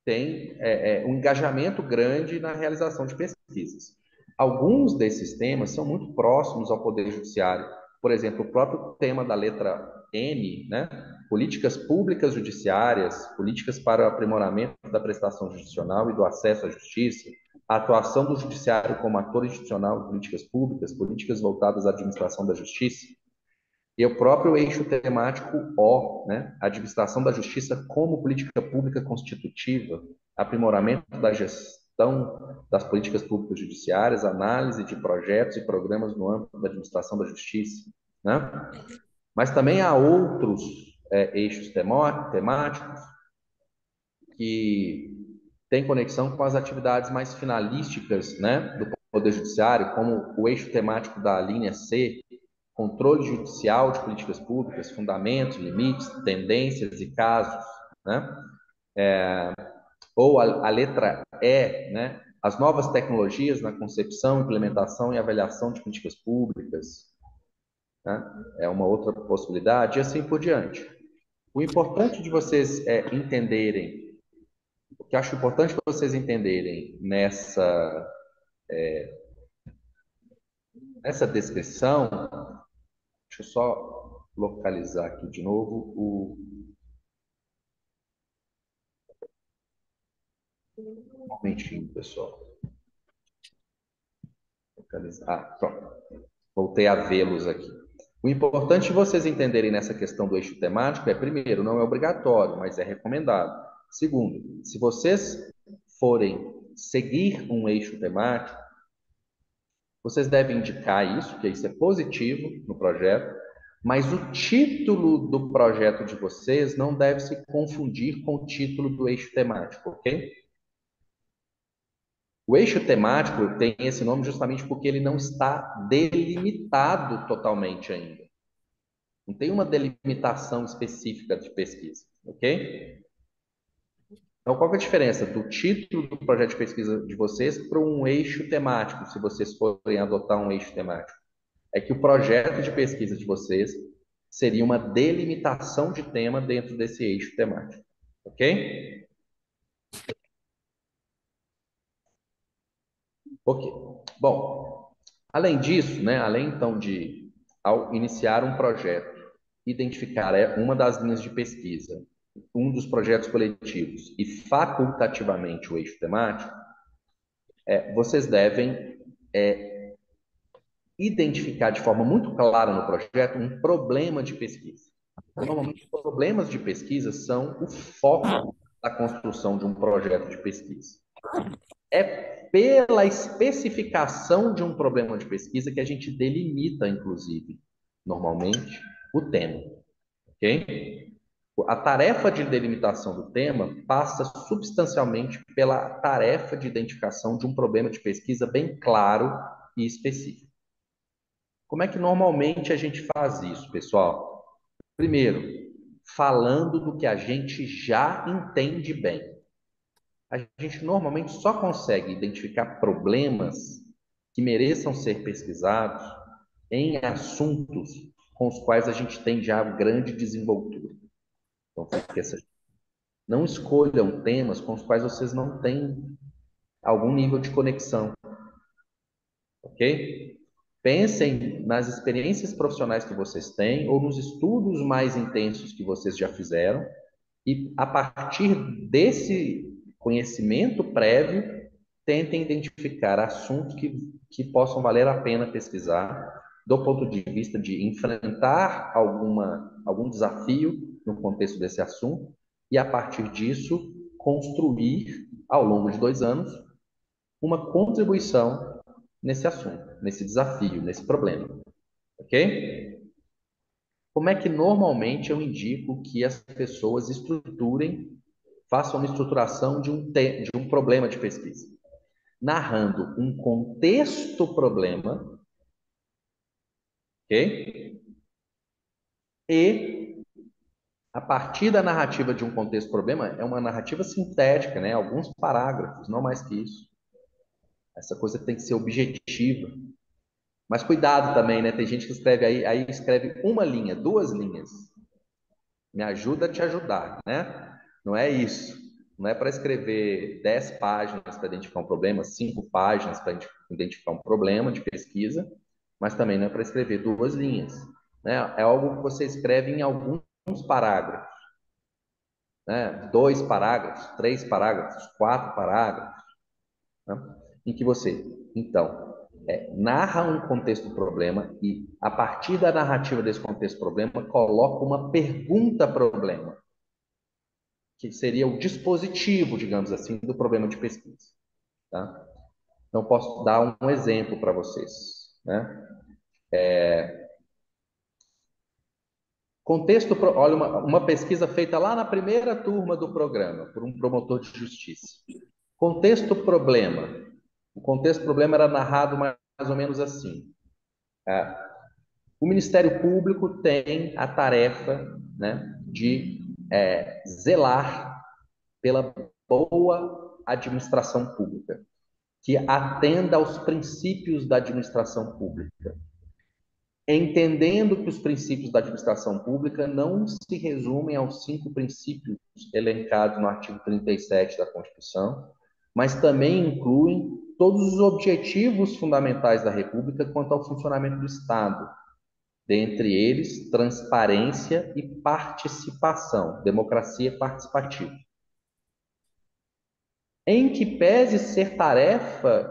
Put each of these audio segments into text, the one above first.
tem um engajamento grande na realização de pesquisas. Alguns desses temas são muito próximos ao Poder Judiciário. Por exemplo, o próprio tema da letra N, né? Políticas públicas judiciárias, políticas para o aprimoramento da prestação jurisdicional e do acesso à justiça, a atuação do judiciário como ator institucional de políticas públicas, políticas voltadas à administração da justiça, e o próprio eixo temático O, né? Administração da justiça como política pública constitutiva, aprimoramento da gestão das políticas públicas judiciárias, análise de projetos e programas no âmbito da administração da justiça, né? Mas também há outros eixos temáticos que têm conexão com as atividades mais finalísticas, né, do Poder Judiciário, como o eixo temático da linha C, controle judicial de políticas públicas, fundamentos, limites, tendências e casos, né? Ou a letra E, né? As novas tecnologias na concepção, implementação e avaliação de políticas públicas, né? É uma outra possibilidade, e assim por diante. O importante de vocês entenderem, o que eu acho importante vocês entenderem nessa descrição, deixa eu só localizar aqui de novo um momentinho, pessoal. Localizar. Ah, pronto. Voltei a vê-los aqui. O importante vocês entenderem nessa questão do eixo temático é, primeiro, não é obrigatório, mas é recomendado. Segundo, se vocês forem seguir um eixo temático, vocês devem indicar isso, que isso é positivo no projeto, mas o título do projeto de vocês não deve se confundir com o título do eixo temático, ok? O eixo temático tem esse nome justamente porque ele não está delimitado totalmente ainda. Não tem uma delimitação específica de pesquisa, ok? Então, qual que é a diferença do título do projeto de pesquisa de vocês para um eixo temático, se vocês forem adotar um eixo temático? É que o projeto de pesquisa de vocês seria uma delimitação de tema dentro desse eixo temático, ok? Ok. Bom, além disso, né, além então de, ao iniciar um projeto, identificar uma das linhas de pesquisa, um dos projetos coletivos e facultativamente o eixo temático, vocês devem identificar de forma muito clara no projeto um problema de pesquisa. Normalmente, problemas de pesquisa são o foco da construção de um projeto de pesquisa. É pela especificação de um problema de pesquisa que a gente delimita, inclusive, normalmente, o tema, ok? A tarefa de delimitação do tema passa substancialmente pela tarefa de identificação de um problema de pesquisa bem claro e específico. Como é que normalmente a gente faz isso, pessoal? Primeiro, falando do que a gente já entende bem. A gente normalmente só consegue identificar problemas que mereçam ser pesquisados em assuntos com os quais a gente tem já grande desenvoltura. Então, fica essa... não escolham temas com os quais vocês não têm algum nível de conexão, ok? Pensem nas experiências profissionais que vocês têm ou nos estudos mais intensos que vocês já fizeram e, a partir desse conhecimento prévio, tentem identificar assuntos que possam valer a pena pesquisar, do ponto de vista de enfrentar algum desafio no contexto desse assunto, e a partir disso, construir, ao longo de 2 anos, uma contribuição nesse assunto, nesse desafio, nesse problema. Ok? Como é que normalmente eu indico que as pessoas estruturem, façam uma estruturação de um problema de pesquisa? Narrando um contexto problema, ok? E a partir da narrativa de um contexto problema, é uma narrativa sintética, né? Alguns parágrafos, não mais que isso. Essa coisa tem que ser objetiva. Mas cuidado também, né? Tem gente que escreve aí escreve uma linha, 2 linhas. Me ajuda a te ajudar, né? Não é isso. Não é para escrever 10 páginas para identificar um problema, 5 páginas para identificar um problema de pesquisa, mas também não é para escrever 2 linhas. Né? É algo que você escreve em alguns parágrafos, né? 2 parágrafos, 3 parágrafos, 4 parágrafos, né? Em que você, então, narra um contexto problema e, a partir da narrativa desse contexto problema, coloca uma pergunta problema, que seria o dispositivo, digamos assim, do problema de pesquisa. Tá? Então, posso dar um exemplo para vocês. Né? Olha, uma pesquisa feita lá na primeira turma do programa, por um promotor de justiça. Contexto problema. O contexto problema era narrado mais ou menos assim. O Ministério Público tem a tarefa, né, de zelar pela boa administração pública, que atenda aos princípios da administração pública, entendendo que os princípios da administração pública não se resumem aos 5 princípios elencados no artigo 37 da Constituição, mas também incluem todos os objetivos fundamentais da República quanto ao funcionamento do Estado, dentre eles transparência e participação, democracia participativa. Em que pese ser tarefa,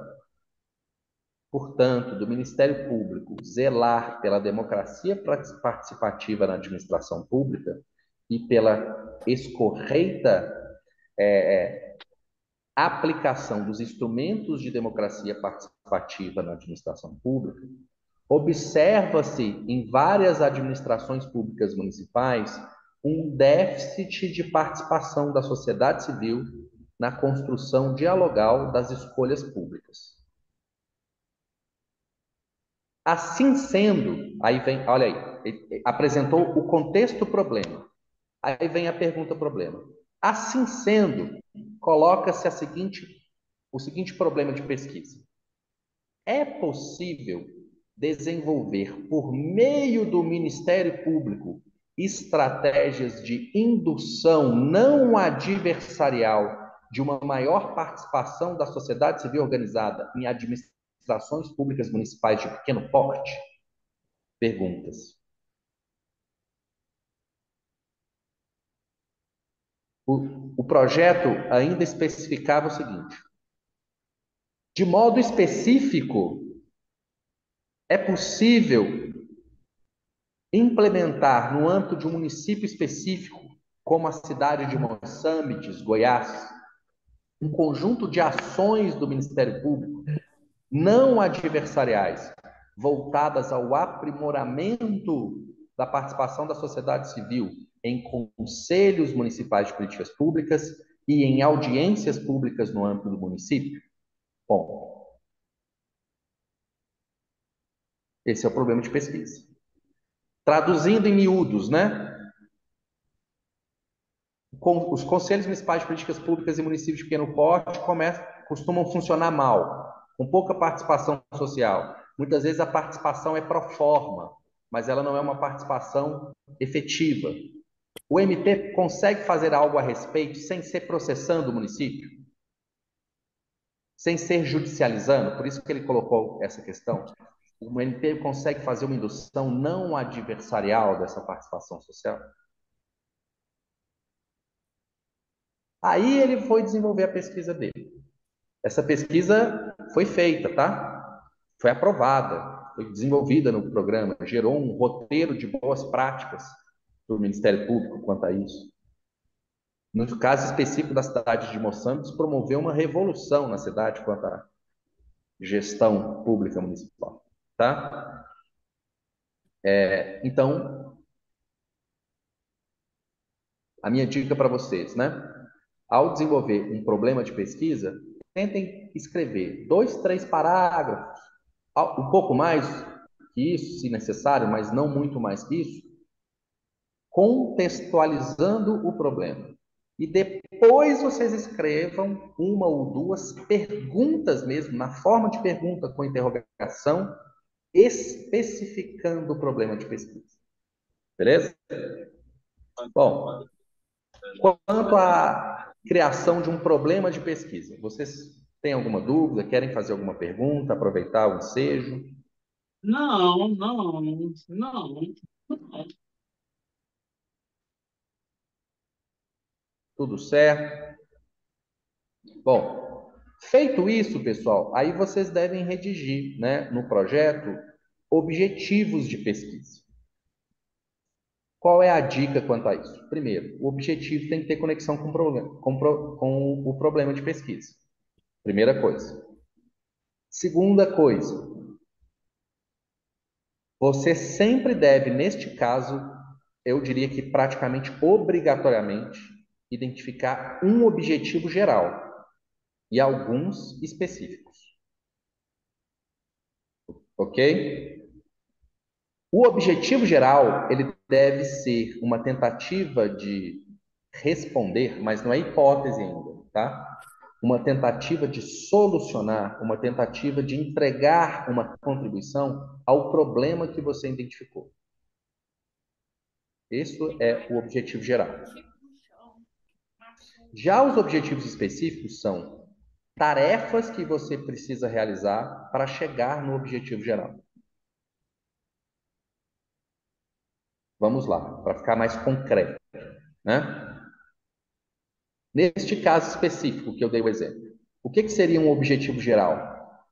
portanto, do Ministério Público zelar pela democracia participativa na administração pública e pela escorreita aplicação dos instrumentos de democracia participativa na administração pública, observa-se em várias administrações públicas municipais um déficit de participação da sociedade civil na construção dialogal das escolhas públicas. Assim sendo, aí vem, olha aí, ele apresentou o contexto problema. Aí vem a pergunta problema. Assim sendo, coloca-se o seguinte problema de pesquisa. É possível desenvolver, por meio do Ministério Público, estratégias de indução não adversarial de uma maior participação da sociedade civil organizada em administrações públicas municipais de pequeno porte? Perguntas. O projeto ainda especificava o seguinte: de modo específico, é possível implementar no âmbito de um município específico, como a cidade de Moçambiques, Goiás, um conjunto de ações do Ministério Público não adversariais, voltadas ao aprimoramento da participação da sociedade civil em conselhos municipais de políticas públicas e em audiências públicas no âmbito do município? Bom, esse é o problema de pesquisa. Traduzindo em miúdos, né? Os conselhos municipais de políticas públicas e municípios de pequeno porte costumam funcionar mal, com pouca participação social. Muitas vezes a participação é pro forma, mas ela não é uma participação efetiva. O MP consegue fazer algo a respeito sem ser processando o município? Sem ser judicializando? Por isso que ele colocou essa questão. O MP consegue fazer uma indução não adversarial dessa participação social? Aí ele foi desenvolver a pesquisa dele. Essa pesquisa foi feita, tá? Foi aprovada, foi desenvolvida no programa, gerou um roteiro de boas práticas do Ministério Público quanto a isso. No caso específico da cidade de Moçambique, promoveu uma revolução na cidade quanto à gestão pública municipal, tá? Então, a minha dica para vocês, né? Ao desenvolver um problema de pesquisa, tentem escrever 2, 3 parágrafos, um pouco mais que isso, se necessário, mas não muito mais que isso, contextualizando o problema. E depois vocês escrevam 1 ou 2 perguntas mesmo, na forma de pergunta com interrogação, especificando o problema de pesquisa. Beleza? Bom, quanto a criação de um problema de pesquisa. Vocês têm alguma dúvida? Querem fazer alguma pergunta? Aproveitar o ensejo? Não, não, não. Tudo certo? Bom, feito isso, pessoal, aí vocês devem redigir, né, no projeto, objetivos de pesquisa. Qual é a dica quanto a isso? Primeiro, o objetivo tem que ter conexão com o problema, com o problema de pesquisa. Primeira coisa. Segunda coisa, você sempre deve, neste caso, eu diria que praticamente obrigatoriamente, identificar um objetivo geral e alguns específicos, ok? O objetivo geral, ele deve ser uma tentativa de responder, mas não é hipótese ainda, tá? Uma tentativa de solucionar, uma tentativa de entregar uma contribuição ao problema que você identificou. Esse é o objetivo geral. Já os objetivos específicos são tarefas que você precisa realizar para chegar no objetivo geral. Vamos lá, para ficar mais concreto, né? Neste caso específico que eu dei o exemplo, o que seria um objetivo geral?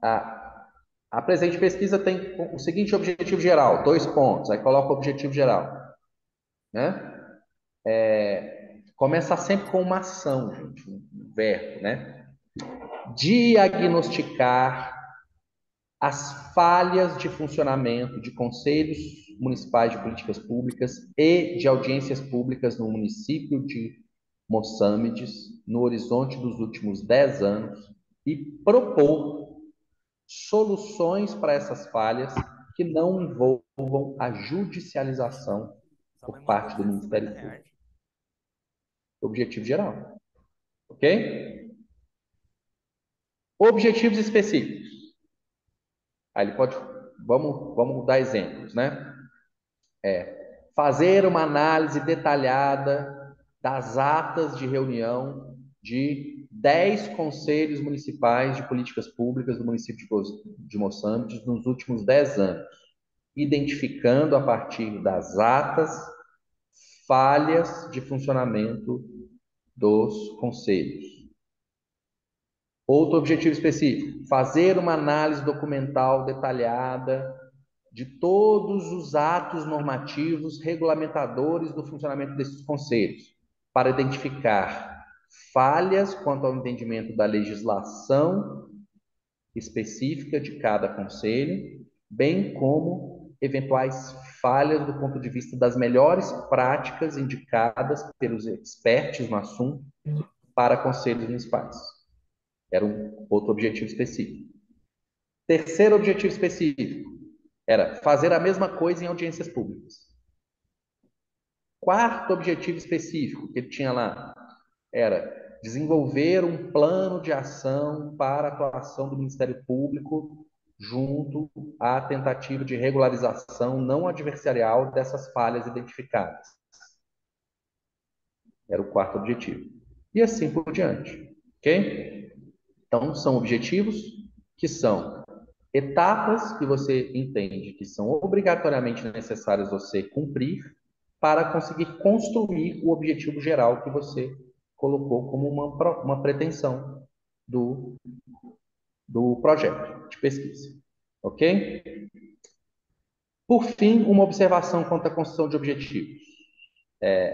A, a presente pesquisa tem o seguinte objetivo geral, 2 pontos, aí coloca o objetivo geral, né? Começa sempre com uma ação, gente, um verbo, né? Diagnosticar as falhas de funcionamento de conselhos municipais de políticas públicas e de audiências públicas no município de Moçambiques no horizonte dos últimos 10 anos e propor soluções para essas falhas que não envolvam a judicialização Só por vai manter parte os do 60 Ministério reais. Público. Objetivo geral, ok? Objetivos específicos. Aí ele pode, vamos dar exemplos, né? Fazer uma análise detalhada das atas de reunião de 10 conselhos municipais de políticas públicas do município de Moçambique nos últimos 10 anos, identificando a partir das atas falhas de funcionamento dos conselhos. Outro objetivo específico, fazer uma análise documental detalhada de todos os atos normativos regulamentadores do funcionamento desses conselhos, para identificar falhas quanto ao entendimento da legislação específica de cada conselho, bem como eventuais falhas do ponto de vista das melhores práticas indicadas pelos expertos no assunto para conselhos municipais. Era um outro objetivo específico. Terceiro objetivo específico era fazer a mesma coisa em audiências públicas. Quarto objetivo específico que ele tinha lá era desenvolver um plano de ação para a atuação do Ministério Público junto à tentativa de regularização não adversarial dessas falhas identificadas. Era o quarto objetivo. E assim por diante. Ok? Então, são objetivos que são etapas que você entende que são obrigatoriamente necessárias você cumprir para conseguir construir o objetivo geral que você colocou como uma pretensão do, do projeto de pesquisa. Ok? Por fim, uma observação quanto à construção de objetivos.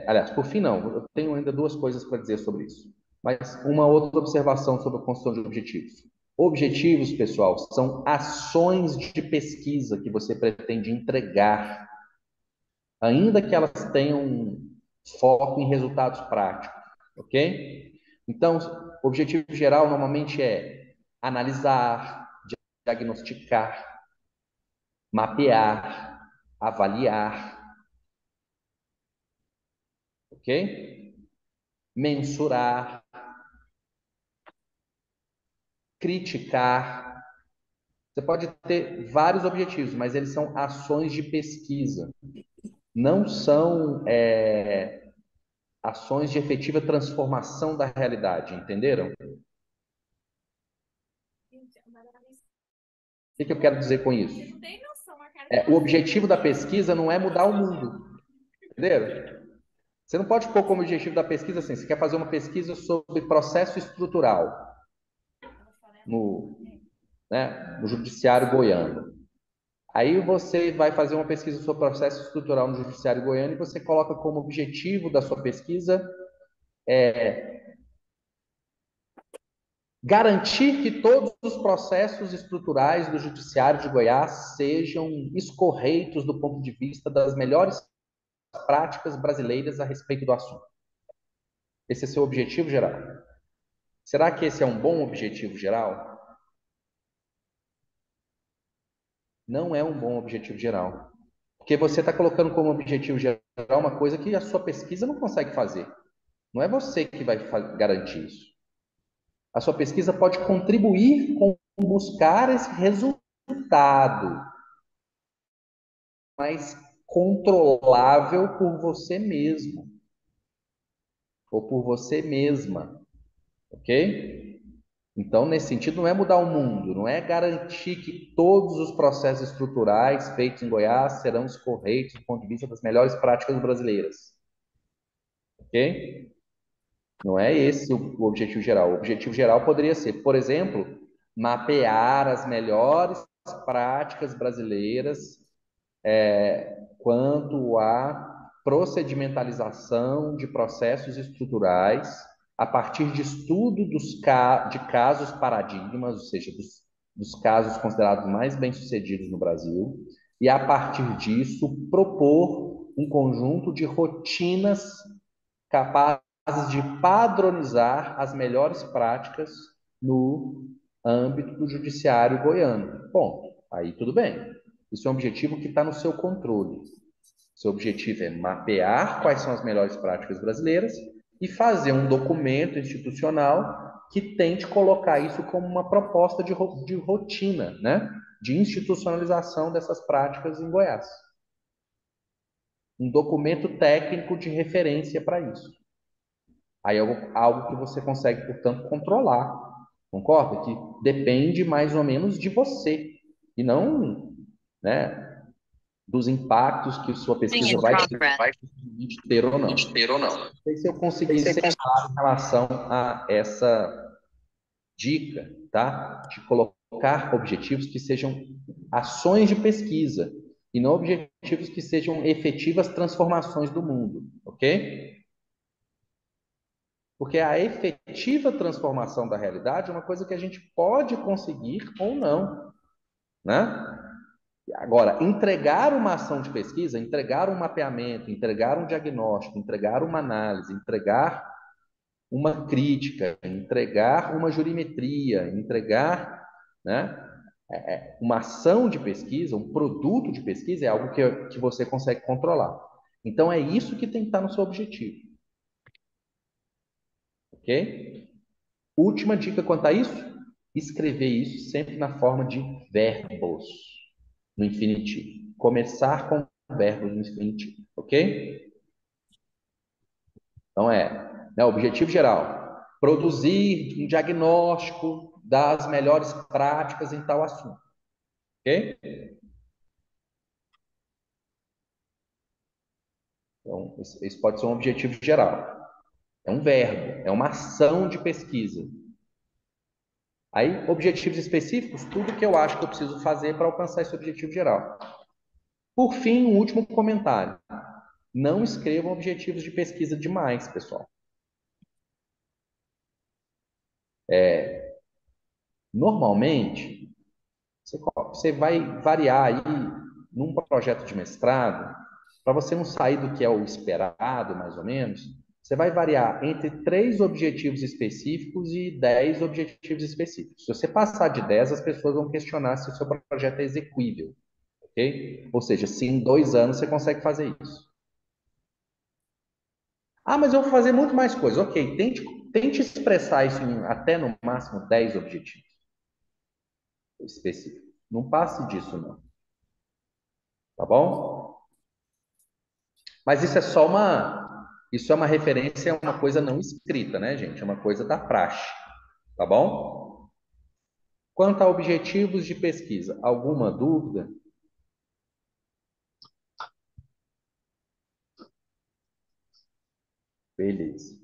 Aliás, por fim, não, eu tenho ainda duas coisas para dizer sobre isso. Mas uma outra observação sobre a construção de objetivos. Objetivos, pessoal, são ações de pesquisa que você pretende entregar, ainda que elas tenham foco em resultados práticos, ok? Então, o objetivo geral normalmente é analisar, diagnosticar, mapear, avaliar, ok? Mensurar, criticar. Você pode ter vários objetivos, mas eles são ações de pesquisa. Não são ações de efetiva transformação da realidade, entenderam? O que eu quero dizer com isso? O objetivo da pesquisa não é mudar o mundo, entenderam? Você não pode pôr como objetivo da pesquisa assim, você quer fazer uma pesquisa sobre processo estrutural no, no judiciário goiano. Aí você vai fazer uma pesquisa sobre processo estrutural no judiciário goiano e você coloca como objetivo da sua pesquisa garantir que todos os processos estruturais do Judiciário de Goiás sejam escorreitos do ponto de vista das melhores práticas brasileiras a respeito do assunto. Esse é seu objetivo geral. Será que esse é um bom objetivo geral? Não é um bom objetivo geral. Porque você está colocando como objetivo geral uma coisa que a sua pesquisa não consegue fazer. Não é você que vai garantir isso. A sua pesquisa pode contribuir com buscar esse resultado, mais controlável por você mesmo ou por você mesma, ok? Então, nesse sentido, não é mudar o mundo, não é garantir que todos os processos estruturais feitos em Goiás serão corretos do ponto de vista das melhores práticas brasileiras, ok? Não é esse o objetivo geral. O objetivo geral poderia ser, por exemplo, mapear as melhores práticas brasileiras quanto à procedimentalização de processos estruturais a partir de estudo de casos paradigmas, ou seja, dos casos considerados mais bem-sucedidos no Brasil, e a partir disso propor um conjunto de rotinas capazes de padronizar as melhores práticas no âmbito do judiciário goiano. Bom, aí tudo bem. Isso é um objetivo que está no seu controle. Seu objetivo é mapear quais são as melhores práticas brasileiras e fazer um documento institucional que tente colocar isso como uma proposta de rotina, né? De institucionalização dessas práticas em Goiás. Um documento técnico de referência para isso. Aí é algo que você consegue, portanto, controlar. Concorda? Que depende mais ou menos de você e não, né, dos impactos que sua pesquisa vai ter ou não. Não sei se eu consegui ser claro em relação a essa dica, tá? De colocar objetivos que sejam ações de pesquisa e não objetivos que sejam efetivas transformações do mundo, ok? Porque a efetiva transformação da realidade é uma coisa que a gente pode conseguir ou não, né? Agora, entregar uma ação de pesquisa, entregar um mapeamento, entregar um diagnóstico, entregar uma análise, entregar uma crítica, entregar uma jurimetria, entregar, né, uma ação de pesquisa, um produto de pesquisa, é algo que você consegue controlar. Então, é isso que tem que estar no seu objetivo. Ok? Última dica quanto a isso: escrever isso sempre na forma de verbos no infinitivo. Começar com verbos no infinitivo, ok? Então objetivo geral: produzir um diagnóstico das melhores práticas em tal assunto, ok? Então, esse pode ser um objetivo geral. É um verbo, é uma ação de pesquisa. Aí, objetivos específicos, tudo que eu acho que eu preciso fazer para alcançar esse objetivo geral. Por fim, um último comentário. Não escrevam objetivos de pesquisa demais, pessoal. Normalmente, você vai variar aí num projeto de mestrado, para você não sair do que é o esperado, mais ou menos, você vai variar entre 3 objetivos específicos e 10 objetivos específicos. Se você passar de 10, as pessoas vão questionar se o seu projeto é execuível, ok? Ou seja, se em 2 anos você consegue fazer isso. Ah, mas eu vou fazer muito mais coisas. Ok, tente expressar isso em até no máximo 10 objetivos específicos. Não passe disso, não. Tá bom? Mas isso é só Isso é uma referência, é uma coisa não escrita, né, gente? É uma coisa da praxe, tá bom? Quanto a objetivos de pesquisa, alguma dúvida? Beleza.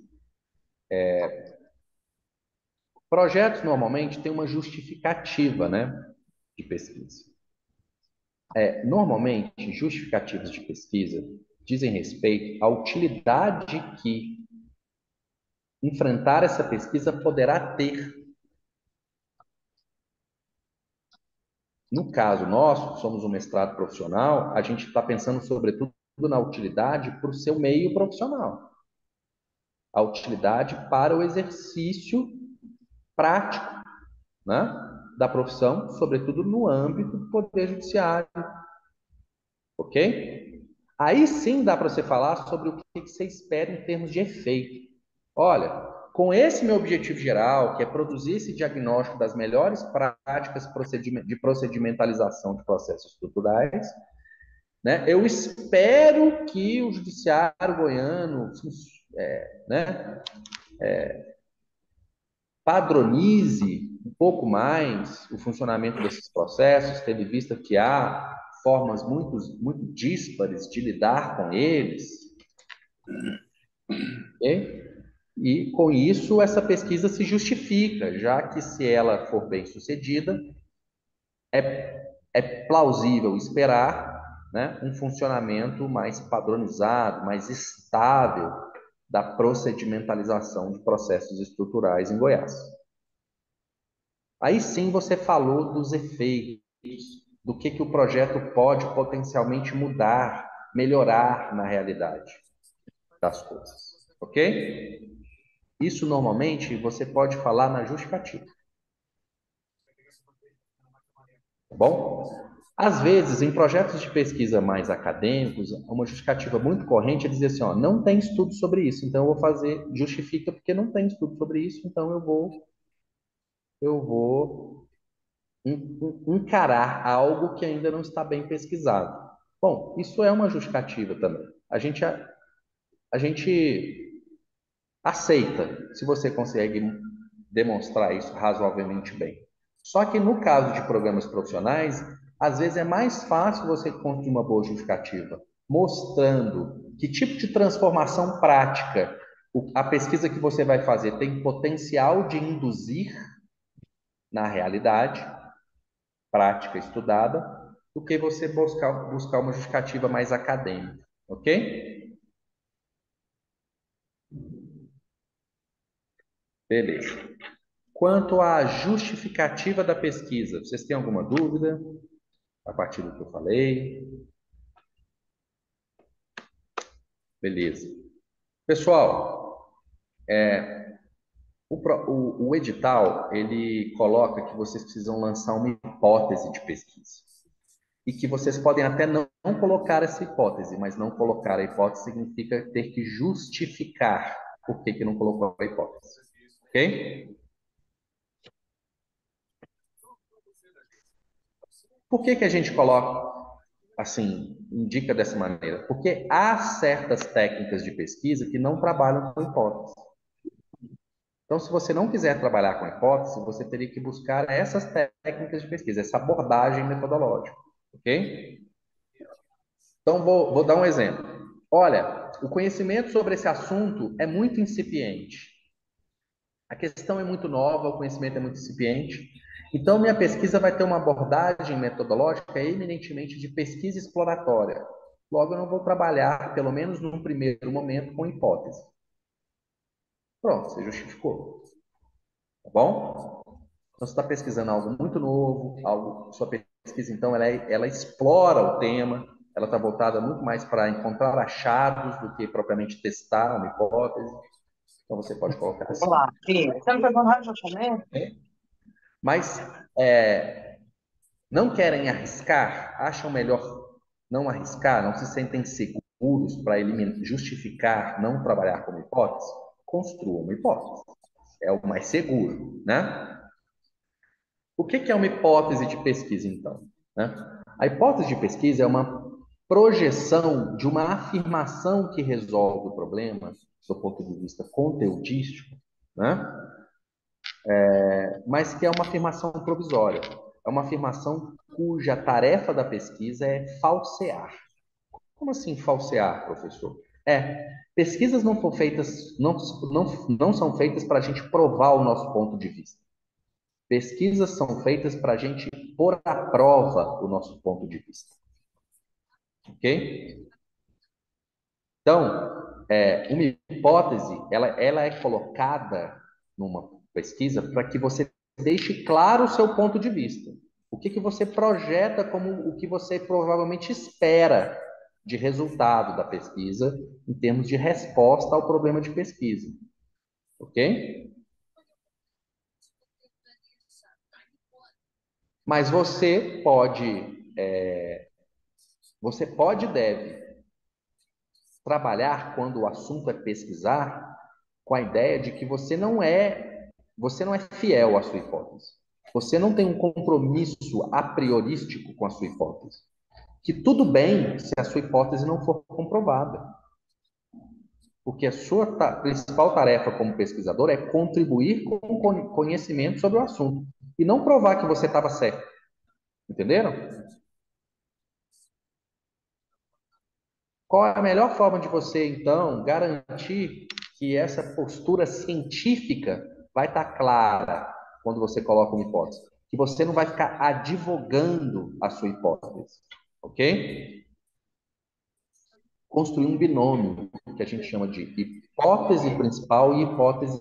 Projetos normalmente têm uma justificativa, né, de pesquisa. Normalmente, justificativas de pesquisa dizem respeito à utilidade que enfrentar essa pesquisa poderá ter. No caso nosso, somos um mestrado profissional, a gente está pensando sobretudo na utilidade para o seu meio profissional, a utilidade para o exercício prático, né, da profissão, sobretudo no âmbito do Poder Judiciário, ok? Aí sim dá para você falar sobre o que você espera em termos de efeito. Olha, com esse meu objetivo geral, que é produzir esse diagnóstico das melhores práticas de procedimentalização de processos estruturais, né, eu espero que o judiciário goiano, né, padronize um pouco mais o funcionamento desses processos, tendo em vista que há formas muito díspares de lidar com eles, ok? E com isso essa pesquisa se justifica, já que se ela for bem sucedida, é plausível esperar, né, um funcionamento mais padronizado, mais estável da procedimentalização de processos estruturais em Goiás. Aí sim você falou dos efeitos, do que o projeto pode potencialmente mudar, melhorar na realidade das coisas, ok? Isso normalmente você pode falar na justificativa, tá bom? Às vezes, em projetos de pesquisa mais acadêmicos, uma justificativa muito corrente é dizer assim, ó, não tem estudo sobre isso, então eu vou fazer, justifica porque não tem estudo sobre isso, então eu vou encarar algo que ainda não está bem pesquisado. Bom, isso é uma justificativa também. A gente aceita se você consegue demonstrar isso razoavelmente bem. Só que no caso de programas profissionais, às vezes é mais fácil você construir uma boa justificativa, mostrando que tipo de transformação prática a pesquisa que você vai fazer tem potencial de induzir na realidade prática estudada, do que você buscar uma justificativa mais acadêmica, ok? Beleza. Quanto à justificativa da pesquisa, vocês têm alguma dúvida a partir do que eu falei? Beleza. Pessoal, o edital, ele coloca que vocês precisam lançar uma hipótese de pesquisa. E que vocês podem até não colocar essa hipótese, mas não colocar a hipótese significa ter que justificar por que não colocou a hipótese. Ok? Por que a gente coloca, assim, indica dessa maneira? Porque há certas técnicas de pesquisa que não trabalham com hipótese. Então, se você não quiser trabalhar com hipótese, você teria que buscar essas técnicas de pesquisa, essa abordagem metodológica, ok? Então, vou dar um exemplo. Olha, o conhecimento sobre esse assunto é muito incipiente. A questão é muito nova, o conhecimento é muito incipiente. Então, minha pesquisa vai ter uma abordagem metodológica eminentemente de pesquisa exploratória. Logo, eu não vou trabalhar, pelo menos num primeiro momento, com hipótese. Pronto, você justificou. Tá bom? Então, você está pesquisando algo muito novo, sua pesquisa, então, ela explora o tema, ela está voltada muito mais para encontrar achados do que propriamente testar uma hipótese. Então, você pode colocar assim. Olá, filha. Você não pegou nada de japonês? Mas não querem arriscar, acham melhor não arriscar, não se sentem seguros para justificar não trabalhar como hipótese, construam uma hipótese. É o mais seguro, né? O que é uma hipótese de pesquisa, então? Né? A hipótese de pesquisa é uma projeção de uma afirmação que resolve o problema, do ponto de vista conteudístico, né? Mas que é uma afirmação provisória. É uma afirmação cuja tarefa da pesquisa é falsear. Como assim falsear, professor? Pesquisas não são feitas, não são feitas para a gente provar o nosso ponto de vista. Pesquisas são feitas para a gente pôr à prova o nosso ponto de vista. Ok? Então, uma hipótese, ela é colocada numa pesquisa para que você deixe claro o seu ponto de vista. O que você projeta como o que você provavelmente espera de resultado da pesquisa em termos de resposta ao problema de pesquisa. Ok? Mas você pode e deve trabalhar quando o assunto é pesquisar com a ideia de que você não é fiel à sua hipótese. Você não tem um compromisso a priorístico com a sua hipótese. Que tudo bem se a sua hipótese não for comprovada. Porque a sua principal tarefa como pesquisador é contribuir com conhecimento sobre o assunto. E não provar que você estava certo. Entenderam? Qual é a melhor forma de você, então, garantir que essa postura científica vai estar clara quando você coloca uma hipótese? Que você não vai ficar advogando a sua hipótese, ok? Construir um binômio que a gente chama de hipótese principal e hipótese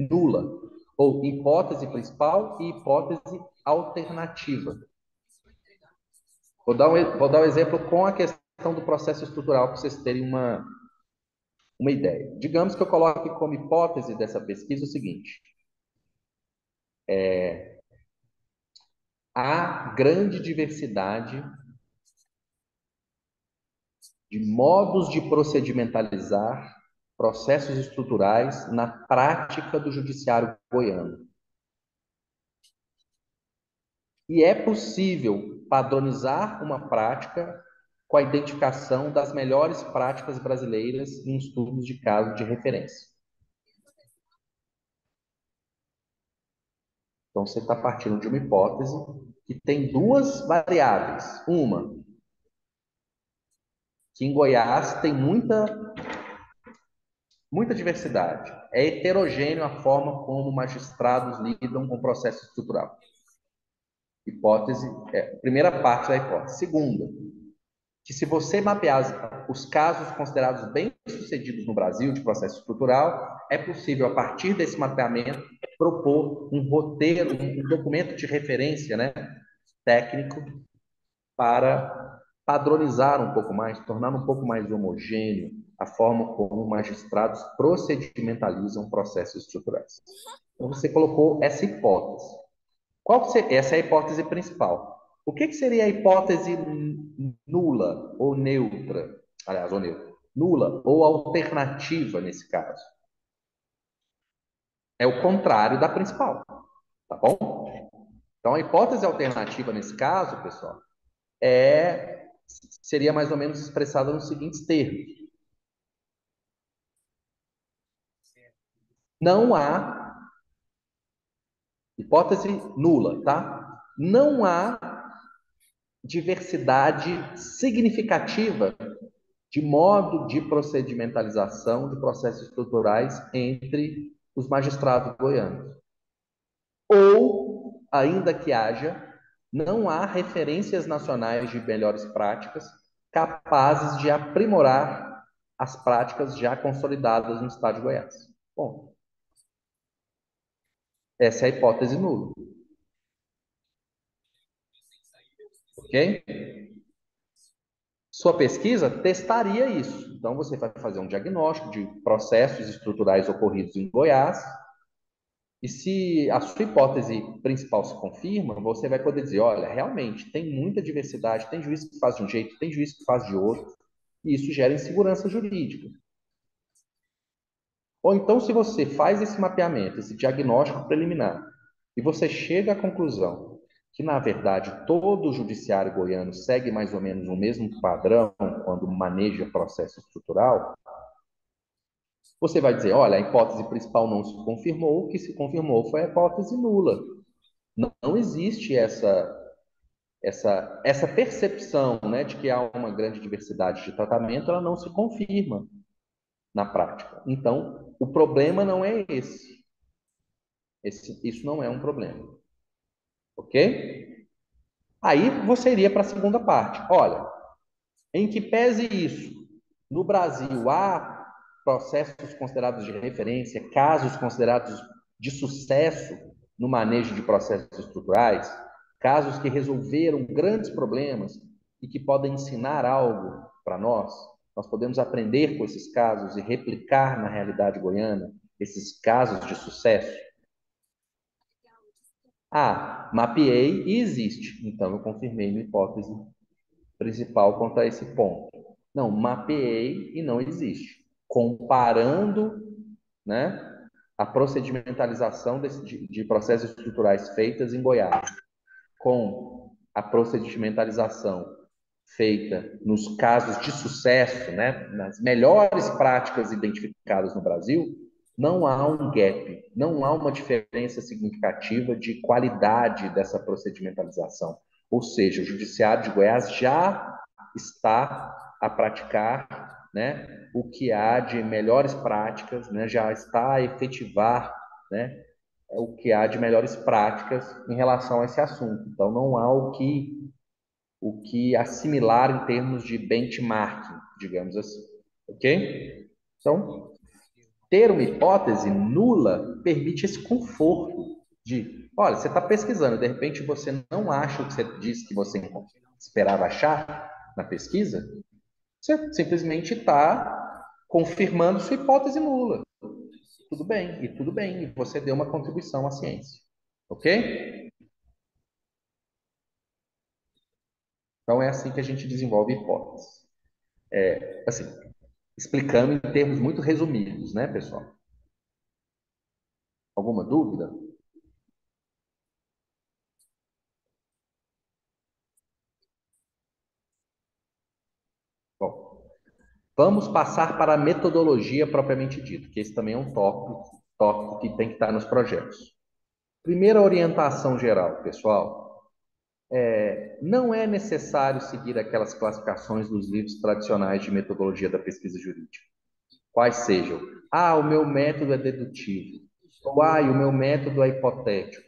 nula, ou hipótese principal e hipótese alternativa. Vou dar um exemplo com a questão do processo estrutural para vocês terem uma ideia. Digamos que eu coloque como hipótese dessa pesquisa o seguinte: há grande diversidade de modos de procedimentalizar processos estruturais na prática do judiciário goiano. E é possível padronizar uma prática com a identificação das melhores práticas brasileiras em estudos de caso de referência. Então, você está partindo de uma hipótese que tem duas variáveis. Uma, que em Goiás tem muita diversidade. É heterogêneo a forma como magistrados lidam com o processo estrutural. Hipótese, primeira parte da hipótese. Segunda, que se você mapear os casos considerados bem-sucedidos no Brasil de processo estrutural, é possível, a partir desse mapeamento, propor um roteiro, um documento de referência, né, técnico, para padronizar um pouco mais, tornar um pouco mais homogêneo a forma como magistrados procedimentalizam processos estruturais. Então, você colocou essa hipótese. Essa é a hipótese principal. O que seria a hipótese nula ou neutra? Aliás, ou neutra. Nula ou alternativa nesse caso? É o contrário da principal. Tá bom? Então, a hipótese alternativa nesse caso, pessoal, seria mais ou menos expressada nos seguintes termos: não há hipótese nula, tá? Não há diversidade significativa de modo de procedimentalização de processos estruturais entre os magistrados goianos. Ou, ainda que haja, não há referências nacionais de melhores práticas capazes de aprimorar as práticas já consolidadas no estado de Goiás. Bom, essa é a hipótese nula. Ok? Sua pesquisa testaria isso. Então, você vai fazer um diagnóstico de processos estruturais ocorridos em Goiás, e se a sua hipótese principal se confirma, você vai poder dizer: olha, realmente tem muita diversidade, tem juiz que faz de um jeito, tem juiz que faz de outro, e isso gera insegurança jurídica. Ou então, se você faz esse mapeamento, esse diagnóstico preliminar, e você chega à conclusão que, na verdade, todo o judiciário goiano segue mais ou menos o mesmo padrão quando maneja processo estrutural, você vai dizer, olha, a hipótese principal não se confirmou, o que se confirmou foi a hipótese nula. Não existe essa percepção, né, de que há uma grande diversidade de tratamento, ela não se confirma na prática. Então, o problema não é esse. Isso não é um problema. Ok? Aí você iria para a segunda parte. Olha, em que pese isso, no Brasil há processos considerados de referência, casos considerados de sucesso no manejo de processos estruturais, casos que resolveram grandes problemas e que podem ensinar algo para nós. Nós podemos aprender com esses casos e replicar na realidade goiana esses casos de sucesso. Ah, mapeei e existe. Então, eu confirmei minha hipótese principal quanto a esse ponto. Não, mapeei e não existe. Comparando, né, a procedimentalização de processos estruturais feitas em Goiás com a procedimentalização feita nos casos de sucesso, né, nas melhores práticas identificadas no Brasil, não há um gap, não há uma diferença significativa de qualidade dessa procedimentalização. Ou seja, o Judiciário de Goiás já está a praticar, né, o que há de melhores práticas, né, já está a efetivar, né, o que há de melhores práticas em relação a esse assunto. Então, não há o que assimilar em termos de benchmarking, digamos assim. Ok? Então, ter uma hipótese nula permite esse conforto de, olha, você está pesquisando, de repente você não acha o que você disse que você esperava achar na pesquisa, você simplesmente está confirmando sua hipótese nula. Tudo bem, e você deu uma contribuição à ciência. Ok? Então é assim que a gente desenvolve hipóteses. Assim, explicando em termos muito resumidos, né, pessoal? Alguma dúvida? Bom, vamos passar para a metodologia propriamente dita, que esse também é um tópico que tem que estar nos projetos. Primeira orientação geral, pessoal, não é necessário seguir aquelas classificações dos livros tradicionais de metodologia da pesquisa jurídica. Quais sejam? Ah, o meu método é dedutivo. Ou, ah, e o meu método é hipotético.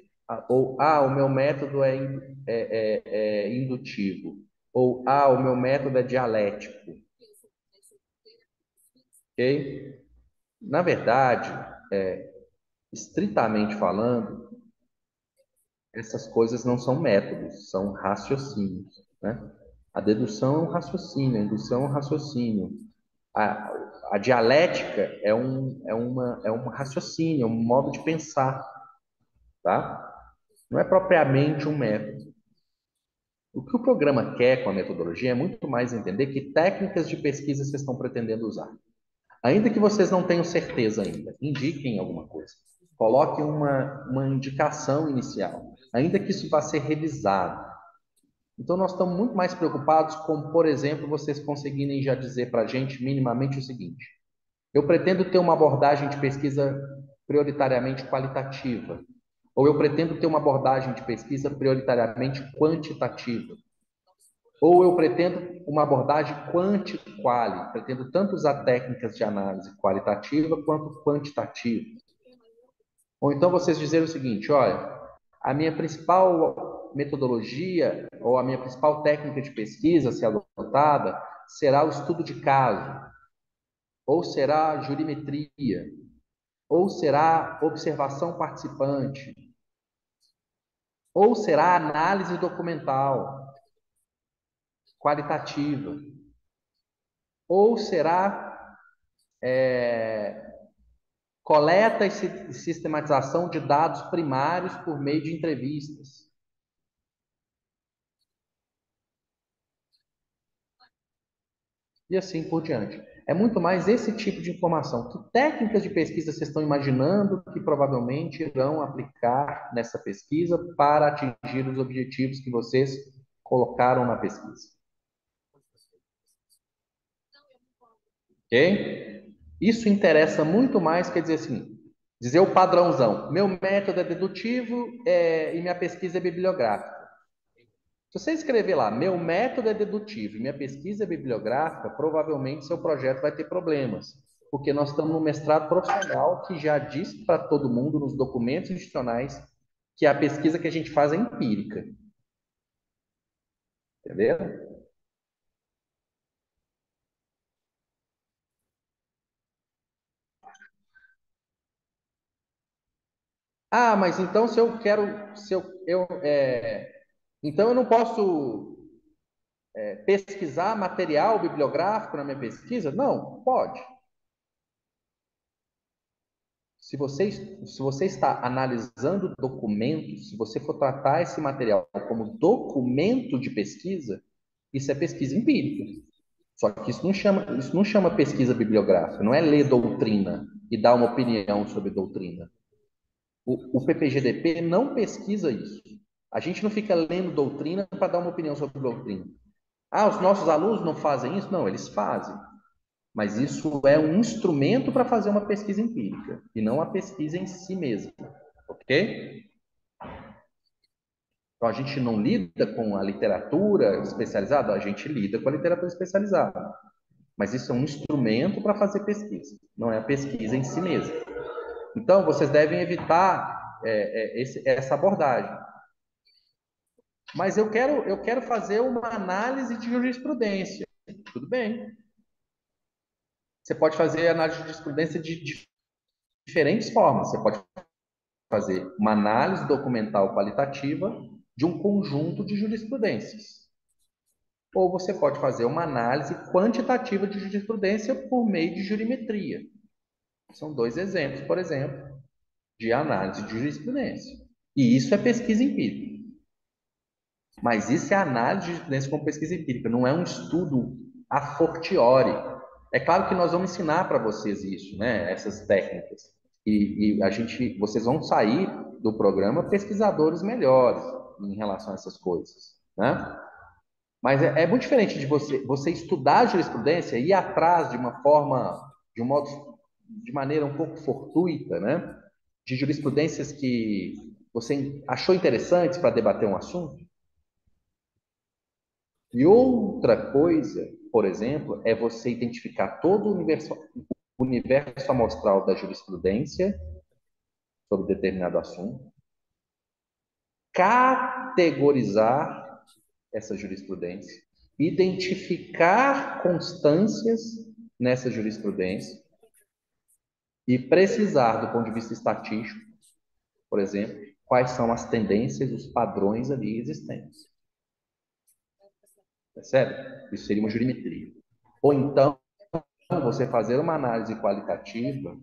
Ou, ah, o meu método é indutivo. Ou, ah, o meu método é dialético. Ok? Na verdade, estritamente falando, essas coisas não são métodos, são raciocínios, né? A dedução é um raciocínio, a indução é um raciocínio. A dialética é um raciocínio, é um modo de pensar, tá? Não é propriamente um método. O que o programa quer com a metodologia é muito mais entender que técnicas de pesquisa vocês estão pretendendo usar. Ainda que vocês não tenham certeza ainda, indiquem alguma coisa. Coloquem uma indicação inicial, ainda que isso vá ser revisado. Então, nós estamos muito mais preocupados com, por exemplo, vocês conseguirem já dizer para a gente minimamente o seguinte: eu pretendo ter uma abordagem de pesquisa prioritariamente qualitativa, ou eu pretendo ter uma abordagem de pesquisa prioritariamente quantitativa, ou eu pretendo uma abordagem quanti-quali, pretendo tanto usar técnicas de análise qualitativa quanto quantitativa. Ou então vocês dizerem o seguinte: olha, a minha principal metodologia ou a minha principal técnica de pesquisa, se adotada, será o estudo de caso, ou será a jurimetria, ou será observação participante, ou será análise documental qualitativa, ou será coleta e sistematização de dados primários por meio de entrevistas. E assim por diante. É muito mais esse tipo de informação. Que técnicas de pesquisa vocês estão imaginando que provavelmente irão aplicar nessa pesquisa para atingir os objetivos que vocês colocaram na pesquisa? Ok? Isso interessa muito mais, quer dizer assim, dizer o padrãozão. Meu método é dedutivo e minha pesquisa é bibliográfica. Se você escrever lá, meu método é dedutivo e minha pesquisa é bibliográfica, provavelmente seu projeto vai ter problemas, porque nós estamos no mestrado profissional que já diz para todo mundo nos documentos institucionais que a pesquisa que a gente faz é empírica. Entendeu? Ah, mas então se eu quero, se então eu não posso pesquisar material bibliográfico na minha pesquisa? Não, pode. Se você está analisando documentos, se você for tratar esse material como documento de pesquisa, isso é pesquisa empírica. Só que isso não chama pesquisa bibliográfica, não é ler doutrina e dar uma opinião sobre doutrina. O PPGDP não pesquisa isso. A gente não fica lendo doutrina para dar uma opinião sobre doutrina. Ah, os nossos alunos não fazem isso? Não, eles fazem. Mas isso é um instrumento para fazer uma pesquisa empírica e não a pesquisa em si mesma, ok? Então a gente não lida com a literatura especializada, a gente lida com a literatura especializada. Mas isso é um instrumento para fazer pesquisa, não é a pesquisa em si mesma. Então vocês devem evitar essa abordagem. Mas eu quero fazer uma análise de jurisprudência. Tudo bem. Você pode fazer análise de jurisprudência de diferentes formas. Você pode fazer uma análise documental qualitativa de um conjunto de jurisprudências. Ou você pode fazer uma análise quantitativa de jurisprudência por meio de jurimetria. São dois exemplos, por exemplo, de análise de jurisprudência. E isso é pesquisa empírica. Mas isso é análise de jurisprudência com pesquisa empírica, não é um estudo a fortiori. É claro que nós vamos ensinar para vocês isso, né? Essas técnicas. Vocês vão sair do programa pesquisadores melhores em relação a essas coisas, né? Mas é muito diferente de você estudar a jurisprudência e ir atrás de uma forma, de maneira um pouco fortuita, né? De jurisprudências que você achou interessantes para debater um assunto. E outra coisa, por exemplo, é você identificar todo o universo amostral da jurisprudência sobre determinado assunto, categorizar essa jurisprudência, identificar constâncias nessa jurisprudência e precisar, do ponto de vista estatístico, por exemplo, quais são as tendências, os padrões ali existentes. Percebe? Isso seria uma jurimetria. Ou então, você fazer uma análise qualitativa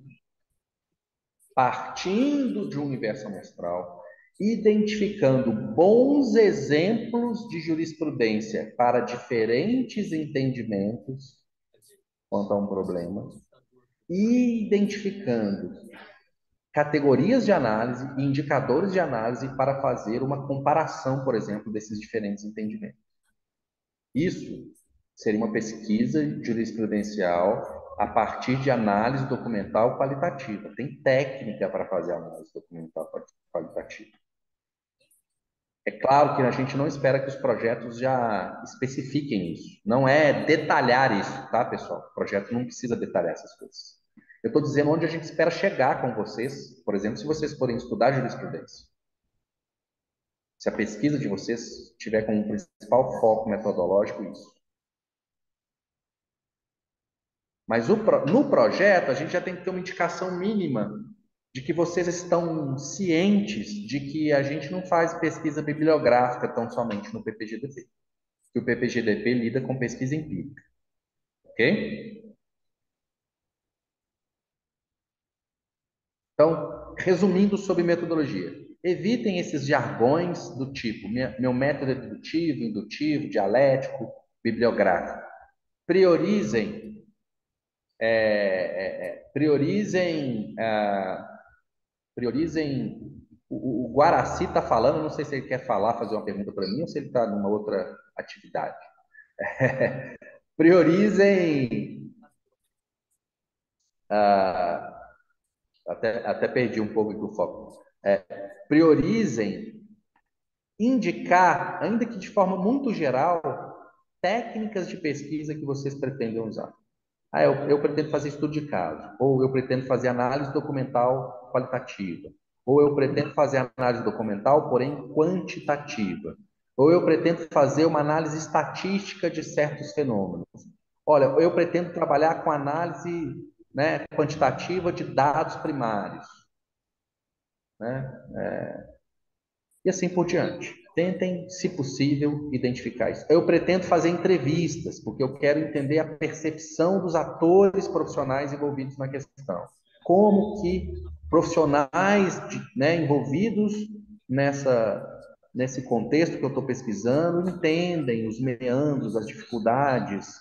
partindo de um universo amostral, identificando bons exemplos de jurisprudência para diferentes entendimentos quanto a um problema, e identificando categorias de análise e indicadores de análise para fazer uma comparação, por exemplo, desses diferentes entendimentos. Isso seria uma pesquisa jurisprudencial a partir de análise documental qualitativa. Tem técnica para fazer análise documental qualitativa. É claro que a gente não espera que os projetos já especifiquem isso. Não é detalhar isso, tá, pessoal? O projeto não precisa detalhar essas coisas. Eu estou dizendo onde a gente espera chegar com vocês, por exemplo, se vocês forem estudar jurisprudência. Se a pesquisa de vocês tiver como principal foco metodológico isso. Mas no projeto, a gente já tem que ter uma indicação mínima de que vocês estão cientes de que a gente não faz pesquisa bibliográfica tão somente no PPGDP. Que o PPGDP lida com pesquisa empírica. Ok? Então, resumindo sobre metodologia. Evitem esses jargões do tipo, meu método é dedutivo, indutivo, dialético, bibliográfico. Priorizem priorizem, priorizem. O Guaraci está falando, não sei se ele quer falar, fazer uma pergunta para mim ou se ele está numa outra atividade. Priorizem. Até perdi um pouco aqui o foco. Priorizem indicar, ainda que de forma muito geral, técnicas de pesquisa que vocês pretendem usar. Eu pretendo fazer estudo de caso, ou eu pretendo fazer análise documental qualitativa, ou eu pretendo fazer análise documental, porém quantitativa, ou eu pretendo fazer uma análise estatística de certos fenômenos. Olha, eu pretendo trabalhar com análise, né, quantitativa de dados primários, né? E assim por diante. Tentem, se possível, identificar isso. Eu pretendo fazer entrevistas, porque eu quero entender a percepção dos atores profissionais envolvidos na questão. Como que profissionais, né, envolvidos nesse contexto que eu estou pesquisando entendem os meandros, as dificuldades,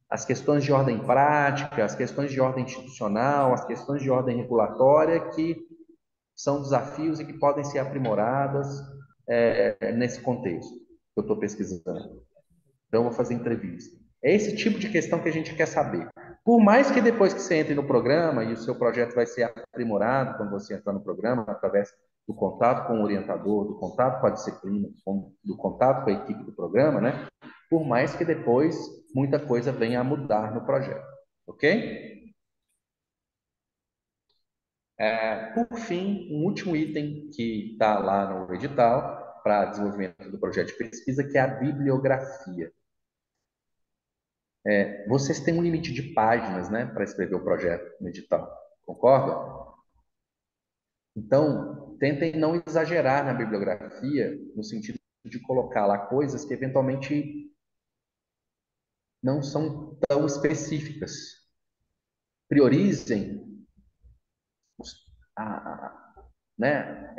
as questões de ordem prática, as questões de ordem institucional, as questões de ordem regulatória que são desafios e que podem ser aprimoradas nesse contexto que eu estou pesquisando. Então, eu vou fazer entrevista. É esse tipo de questão que a gente quer saber. Por mais que depois que você entre no programa, e o seu projeto vai ser aprimorado quando você entrar no programa, através do contato com o orientador, do contato com a disciplina, do contato com a equipe do programa, né? Por mais que depois muita coisa venha a mudar no projeto. Ok? Por fim, um último item que está lá no edital para desenvolvimento do projeto de pesquisa, que é a bibliografia. Vocês têm um limite de páginas, né, para escrever o projeto no edital, concorda? Então, tentem não exagerar na bibliografia, no sentido de colocar lá coisas que eventualmente não são tão específicas. Priorizem né,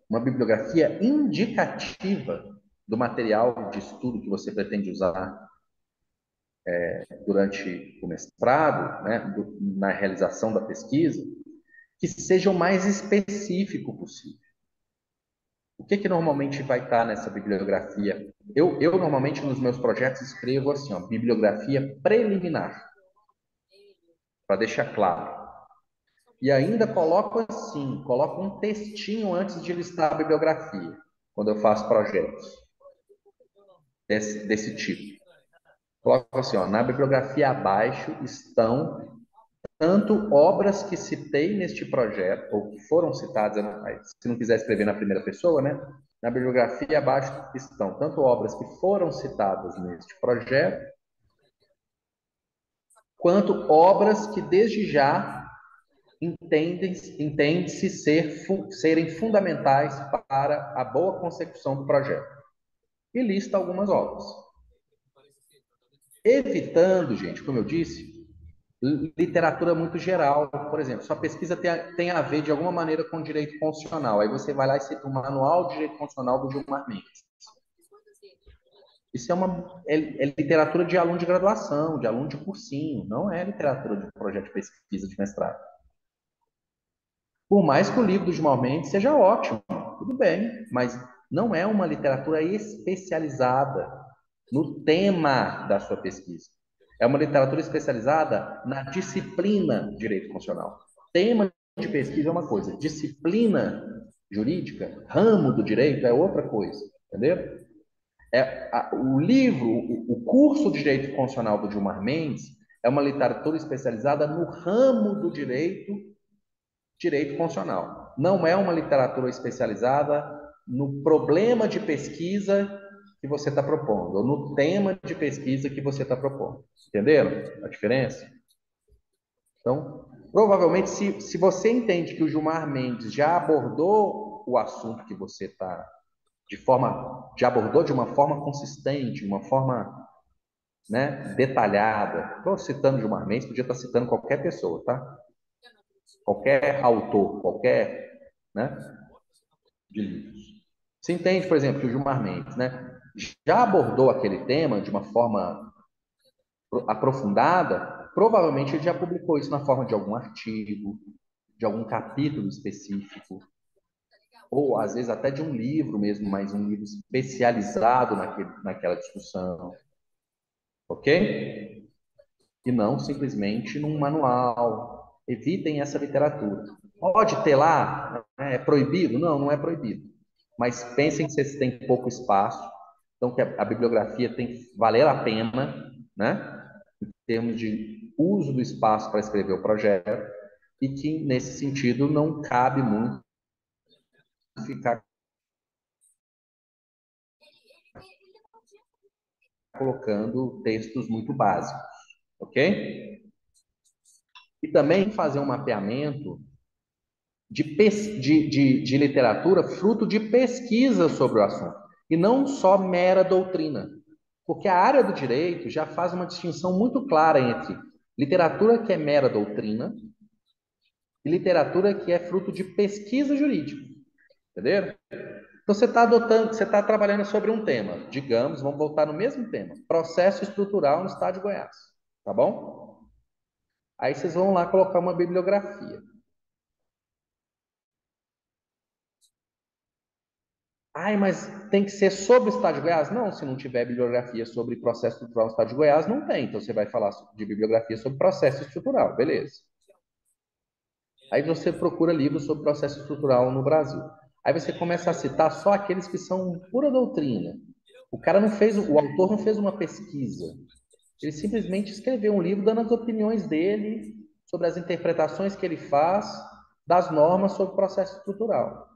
uma bibliografia indicativa do material de estudo que você pretende usar durante o mestrado, né, na realização da pesquisa, que seja o mais específico possível. O que normalmente vai estar nessa bibliografia? Eu normalmente nos meus projetos escrevo assim, ó, bibliografia preliminar, para deixar claro. E ainda coloco assim, coloco um textinho antes de listar a bibliografia, quando eu faço projetos desse tipo. Coloco assim, ó, na bibliografia abaixo estão tanto obras que citei neste projeto, ou que foram citadas, se não quiser escrever na primeira pessoa, né? Na bibliografia abaixo estão tanto obras que foram citadas neste projeto, quanto obras que desde já entende-se serem fundamentais para a boa consecução do projeto. E lista algumas obras. Evitando, gente, como eu disse, literatura muito geral. Por exemplo, sua pesquisa tem a ver de alguma maneira com direito constitucional. Aí você vai lá e cita o Manual de Direito Constitucional do Gilmar Mendes. Isso é literatura de aluno de graduação, de aluno de cursinho, não é literatura de projeto de pesquisa de mestrado. Por mais que o livro do Gilmar Mendes seja ótimo, tudo bem, mas não é uma literatura especializada no tema da sua pesquisa. É uma literatura especializada na disciplina Direito Constitucional. Tema de pesquisa é uma coisa, disciplina jurídica, ramo do direito é outra coisa, entendeu? O livro, o curso de Direito Constitucional do Gilmar Mendes é uma literatura especializada no ramo do direito constitucional. Não é uma literatura especializada no problema de pesquisa que você está propondo, ou no tema de pesquisa que você está propondo. Entenderam a diferença? Então, provavelmente, se você entende que o Gilmar Mendes já abordou o assunto que você está já abordou de uma forma consistente, uma forma, né, detalhada. Estou citando Gilmar Mendes, podia estar citando qualquer pessoa, tá? Qualquer autor, qualquer, né, de livros. Você entende, por exemplo, que o Gilmar Mendes, né, já abordou aquele tema de uma forma aprofundada, provavelmente ele já publicou isso na forma de algum artigo, de algum capítulo específico, ou às vezes até de um livro mesmo, mas um livro especializado naquela discussão, ok? E não simplesmente num manual. Evitem essa literatura. Pode ter lá? É proibido? Não, não é proibido. Mas pensem que vocês têm pouco espaço, então que a bibliografia tem que valer a pena, né? Em termos de uso do espaço para escrever o projeto, e que, nesse sentido, não cabe muito ficar colocando textos muito básicos, ok? E também fazer um mapeamento de literatura fruto de pesquisa sobre o assunto, e não só mera doutrina. Porque a área do direito já faz uma distinção muito clara entre literatura que é mera doutrina e literatura que é fruto de pesquisa jurídica. Entenderam? Então você está adotando, você está trabalhando sobre um tema, digamos, vamos voltar no mesmo tema, processo estrutural no estado de Goiás, tá bom? Aí vocês vão lá colocar uma bibliografia. Ai, mas tem que ser sobre o estado de Goiás? Não, se não tiver bibliografia sobre processo estrutural no estado de Goiás, não tem. Então você vai falar de bibliografia sobre processo estrutural, beleza. Aí você procura livros sobre processo estrutural no Brasil. Aí você começa a citar só aqueles que são pura doutrina. O cara não fez, o autor não fez uma pesquisa. Ele simplesmente escreveu um livro dando as opiniões dele sobre as interpretações que ele faz das normas sobre processo estrutural.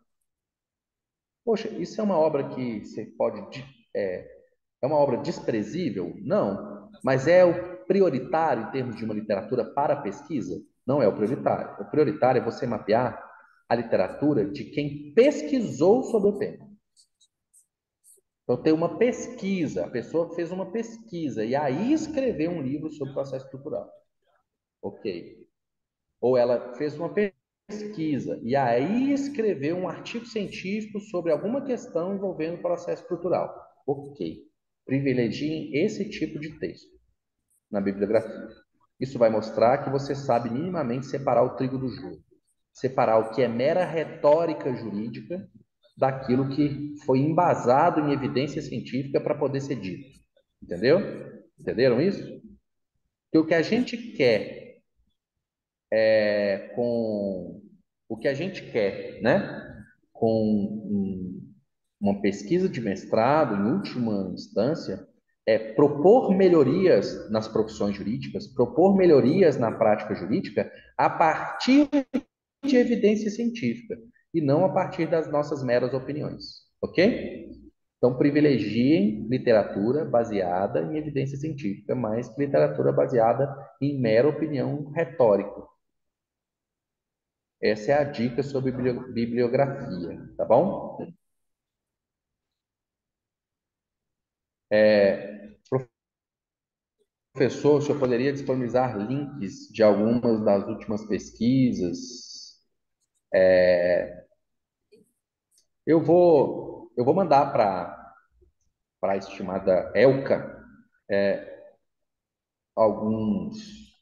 Poxa, isso é uma obra que você pode. É, é uma obra desprezível? Não. Mas é o prioritário em termos de uma literatura para pesquisa? Não é o prioritário. O prioritário é você mapear a literatura de quem pesquisou sobre o tema. Então, tem uma pesquisa, a pessoa fez uma pesquisa e aí escreveu um livro sobre processo estrutural. Ok. Ou ela fez uma pesquisa e aí escreveu um artigo científico sobre alguma questão envolvendo o processo estrutural. Ok. Privilegiem esse tipo de texto na bibliografia. Isso vai mostrar que você sabe minimamente separar o trigo do joio. Separar o que é mera retórica jurídica daquilo que foi embasado em evidência científica para poder ser dito. Entendeu? Entenderam isso? Que o que a gente quer com o que a gente quer, né? Uma pesquisa de mestrado, em última instância, é propor melhorias nas profissões jurídicas, propor melhorias na prática jurídica a partir de evidência científica e não a partir das nossas meras opiniões, ok? Então, privilegiem literatura baseada em evidência científica, mais que literatura baseada em mera opinião retórica. Essa é a dica sobre bibliografia, tá bom? Professor, o senhor poderia disponibilizar links de algumas das últimas pesquisas? Eu vou mandar para a estimada Elka alguns,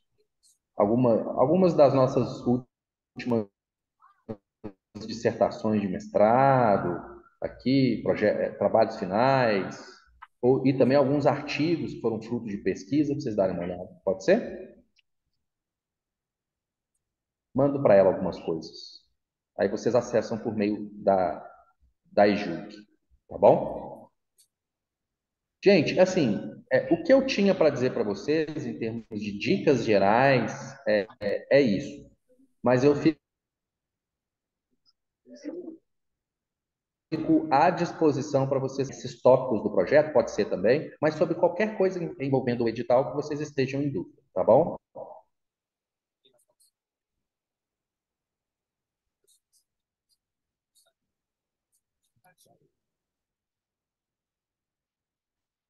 algumas das nossas últimas dissertações de mestrado, aqui, trabalhos finais, e também alguns artigos que foram fruto de pesquisa, para vocês darem uma olhada. Pode ser? Mando para ela algumas coisas. Aí vocês acessam por meio da EJUC, tá bom? Gente, assim, o que eu tinha para dizer para vocês em termos de dicas gerais é isso. Mas eu fico à disposição para vocês, esses tópicos do projeto, pode ser também, mas sobre qualquer coisa envolvendo o edital que vocês estejam em dúvida, tá bom?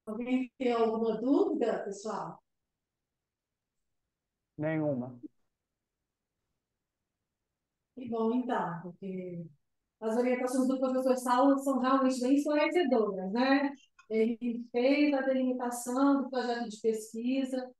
Alguém tem alguma dúvida, pessoal? Nenhuma. Que bom, então, porque as orientações do professor Saulo são realmente bem esclarecedoras, né? Ele fez a delimitação do projeto de pesquisa,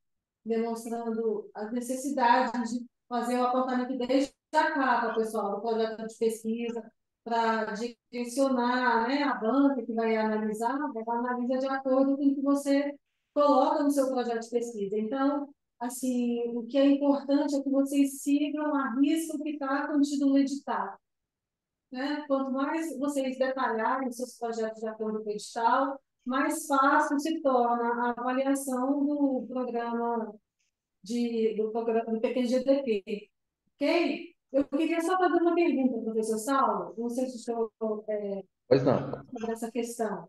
demonstrando as necessidades de fazer o apontamento desde a capa, pessoal, do projeto de pesquisa, para direcionar, né, a banca que vai analisar, ela analisa de acordo com o que você coloca no seu projeto de pesquisa. Então, assim, o que é importante é que vocês sigam a risca que está contido no edital, né? Quanto mais vocês detalharem seus projetos de acordo com o edital, mais fácil se torna a avaliação do programa do PQGDP. Ok? Eu queria só fazer uma pergunta, professor Saulo, não sei se o senhor Pois não. sobre essa questão.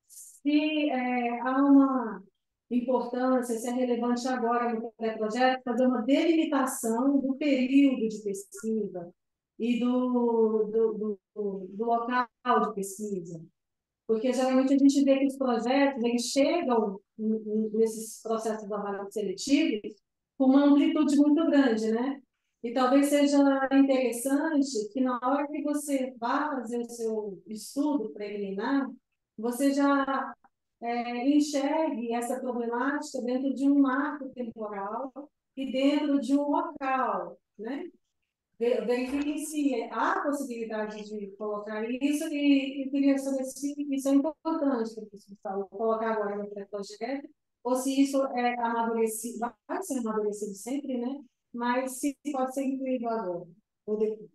Se há uma importância, se é relevante agora no pré-projeto, fazer uma delimitação do período de pesquisa e do local de pesquisa. Porque geralmente a gente vê que os projetos eles chegam nesses processos de avaliação seletivos com uma amplitude muito grande, né? E talvez seja interessante que na hora que você vá fazer o seu estudo preliminar, você já enxergue essa problemática dentro de um marco temporal e dentro de um local, né? Verifiquem se há possibilidade de colocar isso e eu queria saber se isso é importante para o pessoal colocar agora no pré-projeto ou se isso é amadurecido, vai ser amadurecido sempre, né? Mas se pode ser incluído agora ou depois.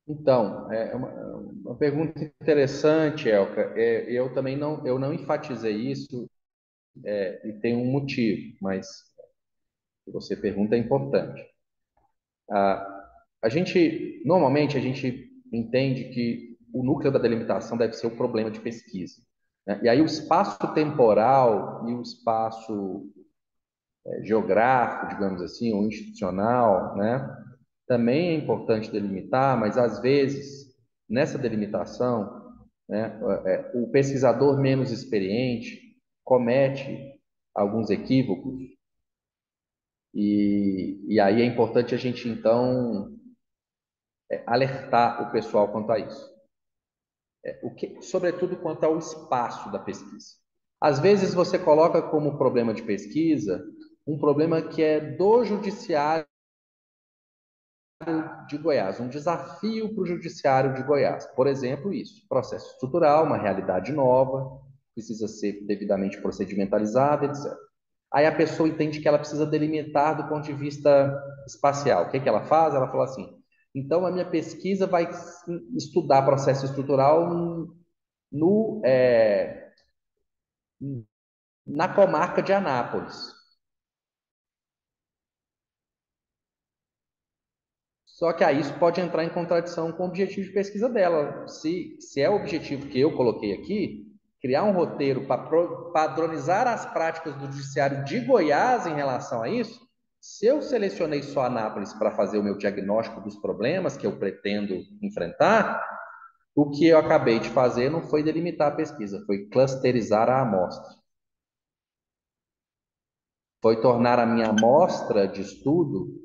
Então, é uma pergunta interessante, Elka. Eu também não enfatizei isso, e tem um motivo, mas o que você pergunta é importante. Normalmente, a gente entende que o núcleo da delimitação deve ser o problema de pesquisa, né? E aí o espaço temporal e o espaço geográfico, digamos assim, ou institucional, né? Também é importante delimitar, mas às vezes, nessa delimitação, né, o pesquisador menos experiente comete alguns equívocos, e aí é importante a gente, então, alertar o pessoal quanto a isso. Sobretudo quanto ao espaço da pesquisa. Às vezes você coloca como problema de pesquisa um problema que é do judiciário de Goiás, um desafio para o Judiciário de Goiás. Por exemplo, isso, processo estrutural, uma realidade nova, precisa ser devidamente procedimentalizada, etc. Aí a pessoa entende que ela precisa delimitar do ponto de vista espacial. O que ela faz? Ela fala assim: então a minha pesquisa vai estudar processo estrutural no, na comarca de Anápolis. Só que aí isso pode entrar em contradição com o objetivo de pesquisa dela. Se é o objetivo que eu coloquei aqui, criar um roteiro para padronizar as práticas do Judiciário de Goiás em relação a isso, se eu selecionei só Anápolis para fazer o meu diagnóstico dos problemas que eu pretendo enfrentar, o que eu acabei de fazer não foi delimitar a pesquisa, foi clusterizar a amostra. Foi tornar a minha amostra de estudo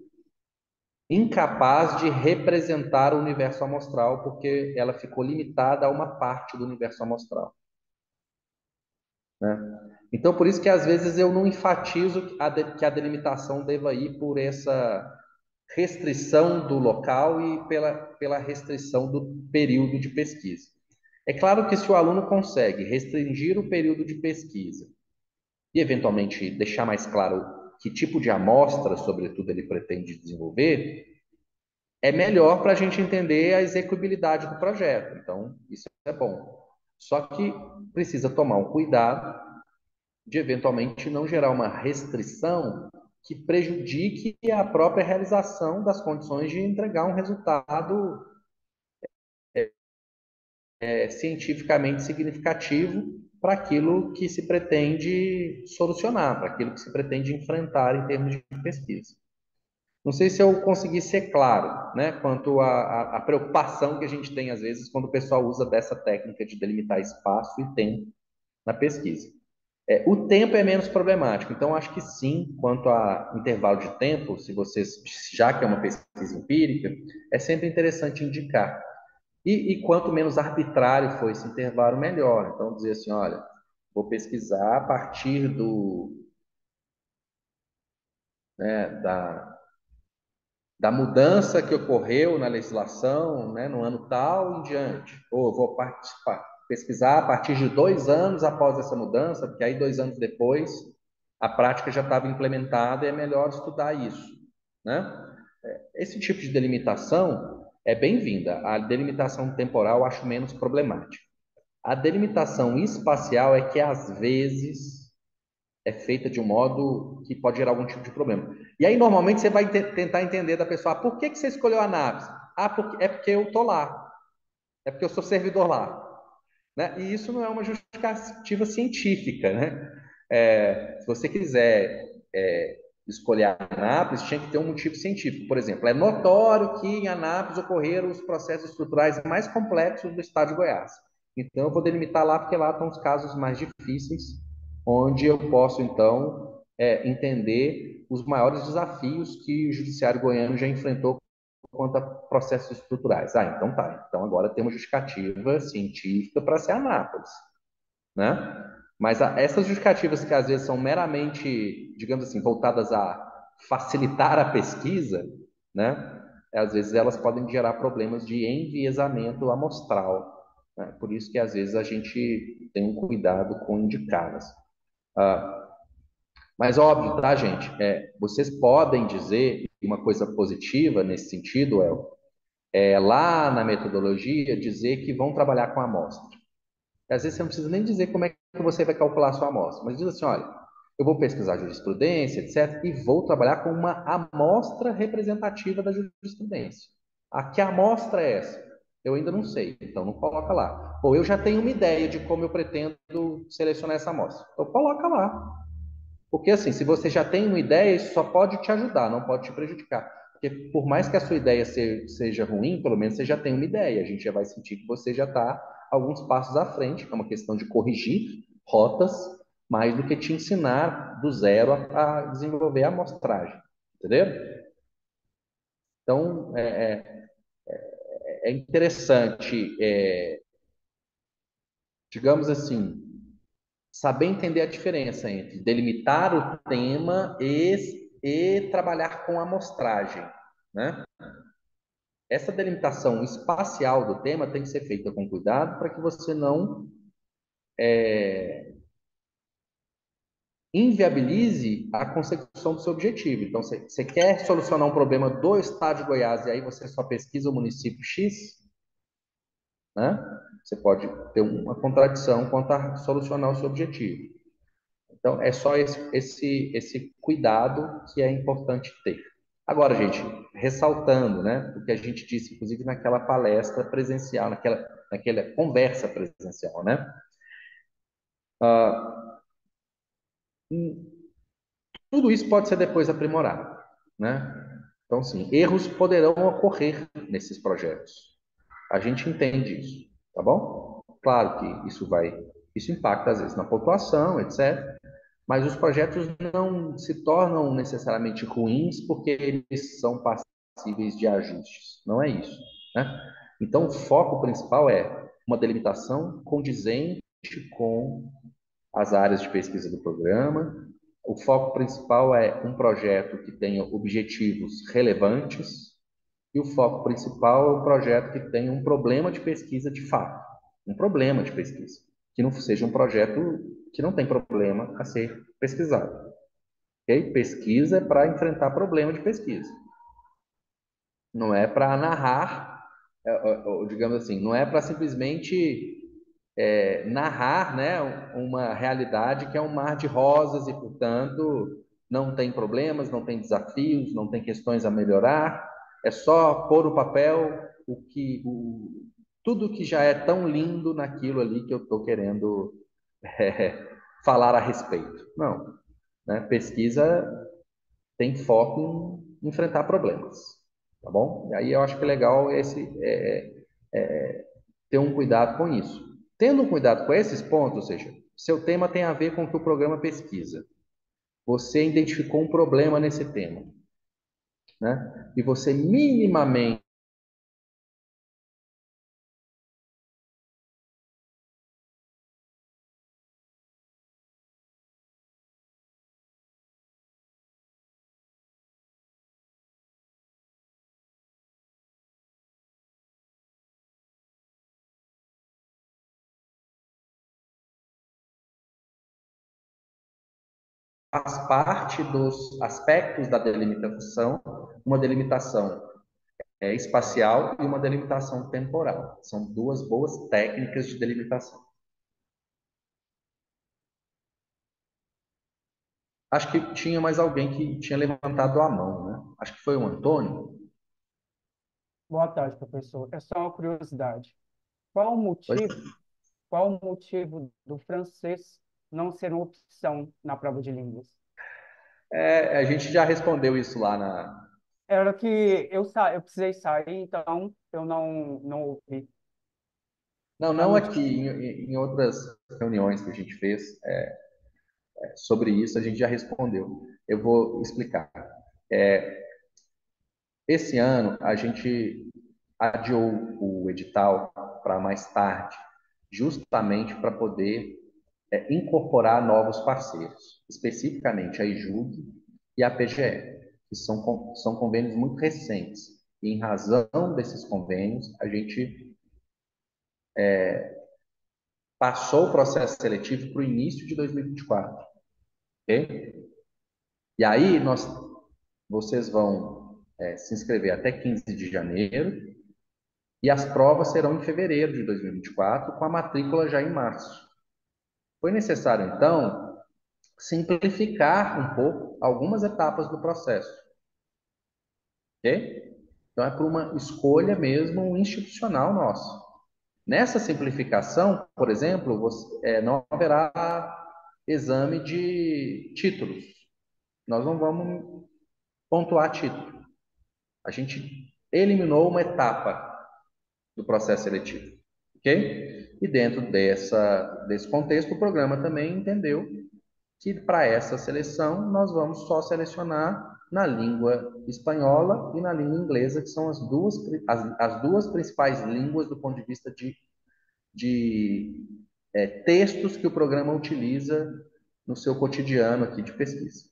incapaz de representar o universo amostral, porque ela ficou limitada a uma parte do universo amostral, né? Então, por isso que às vezes eu não enfatizo que a delimitação deva ir por essa restrição do local e pela restrição do período de pesquisa. É claro que se o aluno consegue restringir o período de pesquisa e, eventualmente, deixar mais claro que tipo de amostra, sobretudo, ele pretende desenvolver, é melhor para a gente entender a execuibilidade do projeto. Então, isso é bom. Só que precisa tomar um cuidado de, eventualmente, não gerar uma restrição que prejudique a própria realização das condições de entregar um resultado cientificamente significativo para aquilo que se pretende solucionar, para aquilo que se pretende enfrentar em termos de pesquisa. Não sei se eu consegui ser claro, né, quanto à preocupação que a gente tem, às vezes, quando o pessoal usa dessa técnica de delimitar espaço e tempo na pesquisa. O tempo é menos problemático, então acho que sim, quanto a intervalo de tempo, se vocês, já que é uma pesquisa empírica, é sempre interessante indicar. E quanto menos arbitrário for esse intervalo, melhor. Então, dizer assim, olha, vou pesquisar a partir né, da mudança que ocorreu na legislação, né, no ano tal em diante. Ou eu vou participar, pesquisar a partir de 2 anos após essa mudança, porque aí 2 anos depois a prática já estava implementada e é melhor estudar isso, né? Esse tipo de delimitação é bem-vinda. A delimitação temporal eu acho menos problemática. A delimitação espacial é que às vezes é feita de um modo que pode gerar algum tipo de problema. E aí, normalmente, você vai tentar entender da pessoa, por que você escolheu a Anápolis? É porque eu tô lá, é porque eu sou servidor lá. Né? E isso não é uma justificativa científica. Né? Se você quiser escolher a Anápolis, tinha que ter um motivo científico. Por exemplo, é notório que em Anápolis ocorreram os processos estruturais mais complexos do estado de Goiás. Então, eu vou delimitar lá, porque lá estão os casos mais difíceis, onde eu posso, então, entender os maiores desafios que o judiciário goiano já enfrentou quanto a processos estruturais. Ah, então tá. Então agora tem uma justificativa científica para ser Anápolis, né? Mas essas justificativas que às vezes são meramente, digamos assim, voltadas a facilitar a pesquisa, né? Às vezes elas podem gerar problemas de enviesamento amostral, né? Por isso que às vezes a gente tem um cuidado com indicadas. Ah, mas óbvio, tá, gente? Vocês podem dizer uma coisa positiva nesse sentido, lá na metodologia, dizer que vão trabalhar com amostra. Às vezes você não precisa nem dizer como é que você vai calcular a sua amostra, mas diz assim, olha, eu vou pesquisar jurisprudência, etc., e vou trabalhar com uma amostra representativa da jurisprudência. A que amostra é essa? Eu ainda não sei, então não coloca lá. Ou eu já tenho uma ideia de como eu pretendo selecionar essa amostra. Então coloca lá. Porque assim, se você já tem uma ideia, isso só pode te ajudar, não pode te prejudicar. Porque por mais que a sua ideia seja ruim, pelo menos você já tem uma ideia. A gente já vai sentir que você já está alguns passos à frente, que é uma questão de corrigir rotas, mais do que te ensinar do zero a desenvolver a amostragem. Entendeu? Então, é interessante, digamos assim, saber entender a diferença entre delimitar o tema e trabalhar com amostragem, né? Essa delimitação espacial do tema tem que ser feita com cuidado para que você não inviabilize a consecução do seu objetivo. Então, você quer solucionar um problema do estado de Goiás e aí você só pesquisa o município X, né? Você pode ter uma contradição quanto a solucionar o seu objetivo. Então, é só esse cuidado que é importante ter. Agora, gente, ressaltando, né, o que a gente disse, inclusive, naquela palestra presencial, naquela conversa presencial, né? Ah, tudo isso pode ser depois aprimorado, né? Então, sim, erros poderão ocorrer nesses projetos. A gente entende isso, tá bom? Claro que isso impacta às vezes na pontuação, etc. Mas os projetos não se tornam necessariamente ruins porque eles são passíveis de ajustes. Não é isso, né? Então, o foco principal é uma delimitação condizente com as áreas de pesquisa do programa. O foco principal é um projeto que tenha objetivos relevantes e o foco principal é um projeto que tenha um problema de pesquisa de fato, um problema de pesquisa, que não seja um projeto que não tem problema a ser pesquisado. Okay? Pesquisa é para enfrentar problema de pesquisa. Não é para narrar, digamos assim, não é para simplesmente narrar, né, uma realidade que é um mar de rosas e, portanto, não tem problemas, não tem desafios, não tem questões a melhorar. É só pôr o papel tudo que já é tão lindo naquilo ali que eu estou querendo é, falar a respeito. Não, né? Pesquisa tem foco em enfrentar problemas, tá bom? E aí eu acho que é legal ter um cuidado com isso. Tendo um cuidado com esses pontos, ou seja, seu tema tem a ver com o que o programa pesquisa. Você identificou um problema nesse tema, né? E você minimamente faz parte dos aspectos da delimitação, uma delimitação espacial e uma delimitação temporal. São duas boas técnicas de delimitação. Acho que tinha mais alguém que tinha levantado a mão, né? Acho que foi o Antônio. Boa tarde, professor. É só uma curiosidade. Qual o Pois motivo, qual o motivo do francês não ser uma opção na prova de línguas? a gente já respondeu isso lá na. Era que eu precisei sair, então eu não ouvi. Não, Mas não aqui, em outras reuniões que a gente fez sobre isso, a gente já respondeu. Eu vou explicar. Esse ano, a gente adiou o edital para mais tarde, justamente para poder incorporar novos parceiros, especificamente a IJUG e a PGE, que são convênios muito recentes. E, em razão desses convênios, a gente passou o processo seletivo para o início de 2024. Ok? E aí, vocês vão se inscrever até 15 de janeiro e as provas serão em fevereiro de 2024, com a matrícula já em março. Foi necessário, então, simplificar um pouco algumas etapas do processo. Ok? Então, é por uma escolha mesmo institucional nossa. Nessa simplificação, por exemplo, não haverá exame de títulos. Nós não vamos pontuar título. A gente eliminou uma etapa do processo seletivo. Ok? E dentro desse contexto, o programa também entendeu que para essa seleção nós vamos só selecionar na língua espanhola e na língua inglesa, que são as duas principais línguas do ponto de vista de textos que o programa utiliza no seu cotidiano aqui de pesquisa.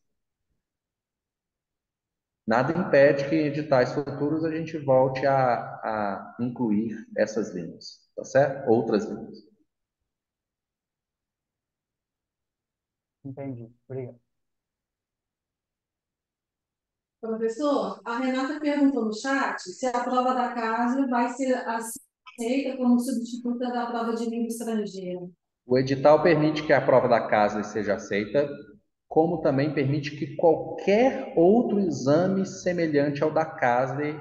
Nada impede que em editais futuros a gente volte a incluir essas línguas, tá certo? Outras línguas. Entendi. Obrigado. Professor, a Renata perguntou no chat se a prova da casa vai ser aceita como substituta da prova de língua estrangeira. O edital permite que a prova da casa seja aceita, como também permite que qualquer outro exame semelhante ao da CASLE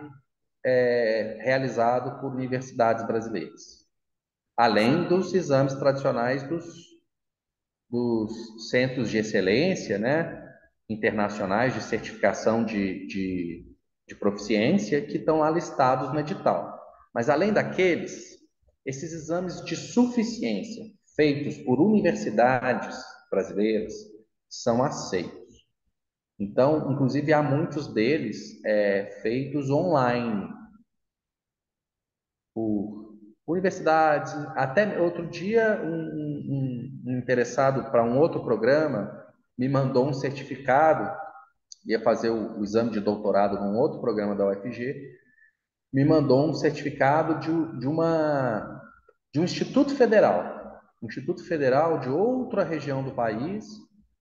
realizado por universidades brasileiras, além dos exames tradicionais dos centros de excelência, né, internacionais de certificação de proficiência, que estão lá listados no edital. Mas, além daqueles, esses exames de suficiência feitos por universidades brasileiras são aceitos. Então, inclusive, há muitos deles feitos online por universidades. Até outro dia, um interessado para um outro programa me mandou um certificado, ia fazer o exame de doutorado num outro programa da UFG, me mandou um certificado de um instituto federal de outra região do país.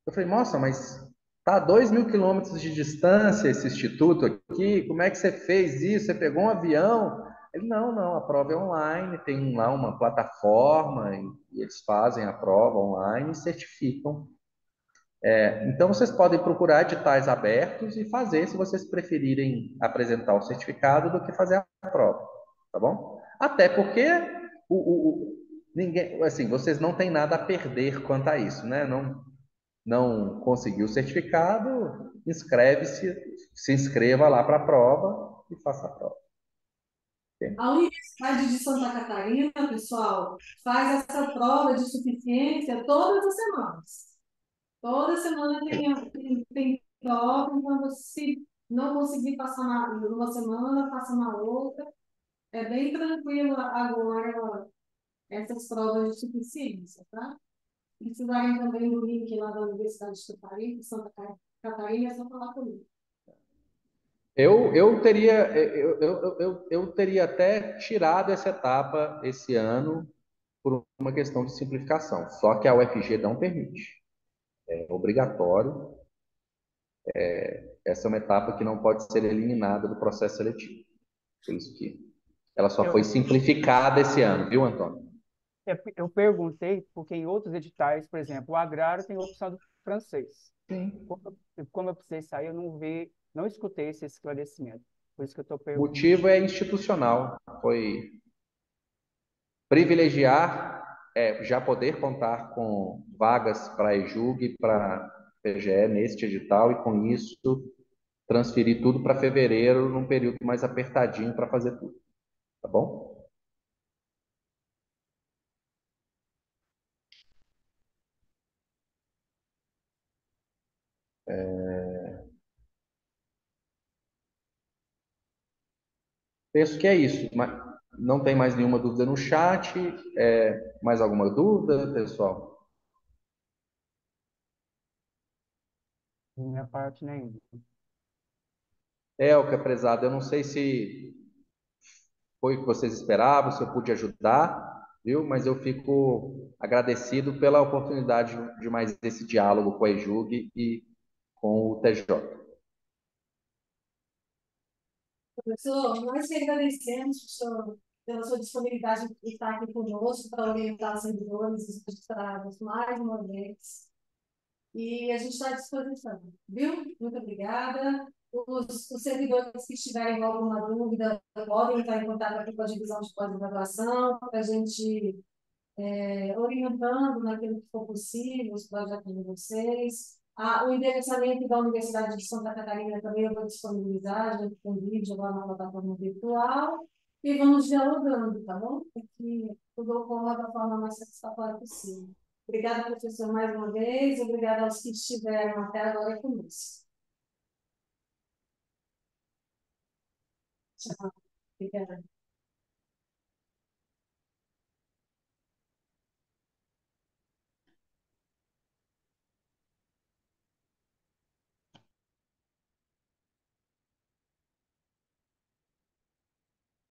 Eu falei, nossa, mas tá a 2.000 quilômetros de distância esse instituto aqui, como é que você fez isso? Você pegou um avião? Ele, não, a prova é online, tem lá uma plataforma e eles fazem a prova online e certificam. Então, vocês podem procurar editais abertos e fazer, se vocês preferirem apresentar o certificado do que fazer a prova, tá bom? Até porque ninguém, assim, vocês não têm nada a perder quanto a isso, né? Não conseguiu o certificado, se inscreva lá para a prova e faça a prova. A Universidade de Santa Catarina, pessoal, faz essa prova de suficiência todas as semanas. Toda semana tem prova, então se não conseguir passar numa semana, passa na outra. É bem tranquilo agora essas provas de suficiência, tá? Se precisarem também do link lá da Universidade de Santa Catarina, é só falar comigo. Eu teria até tirado essa etapa esse ano por uma questão de simplificação. Só que a UFG não permite. É obrigatório Essa é uma etapa que não pode ser eliminada do processo seletivo. Por isso que ela só foi Eu, simplificada esse ano, viu, Antônio? eu perguntei porque em outros editais, por exemplo, o agrário tem a opção do francês. Sim. Como eu precisei sair, eu não escutei esse esclarecimento. Por isso que eu estou O perguntando. motivo é institucional, foi privilegiar, já poder contar com vagas para a EJUG e para PGE neste edital e com isso transferir tudo para fevereiro, num período mais apertadinho para fazer tudo, tá bom? Penso que é isso, mas não tem mais nenhuma dúvida no chat. Mais alguma dúvida, pessoal? Da minha parte, nenhuma. O que é prezado, eu não sei se foi o que vocês esperavam, se eu pude ajudar, viu? Mas eu fico agradecido pela oportunidade de mais esse diálogo com a EJUG e com o TJ. Professor, nós que agradecemos pela sua disponibilidade de estar aqui conosco para orientar os servidores e os registrados mais uma vez. E a gente está à disposição, viu? Muito obrigada. Os servidores que estiverem com alguma dúvida podem entrar em contato aqui com a divisão de pós-graduação para a gente orientando naquilo que for possível os projetos de vocês. O endereçamento da Universidade de Santa Catarina também eu vou disponibilizar, já tem vídeo lá na plataforma virtual, e vamos dialogando, tá bom? Para que tudo ocorra da forma mais satisfatória possível. Obrigada, professor, mais uma vez. Obrigada aos que estiveram até agora conosco. Tchau. Obrigada.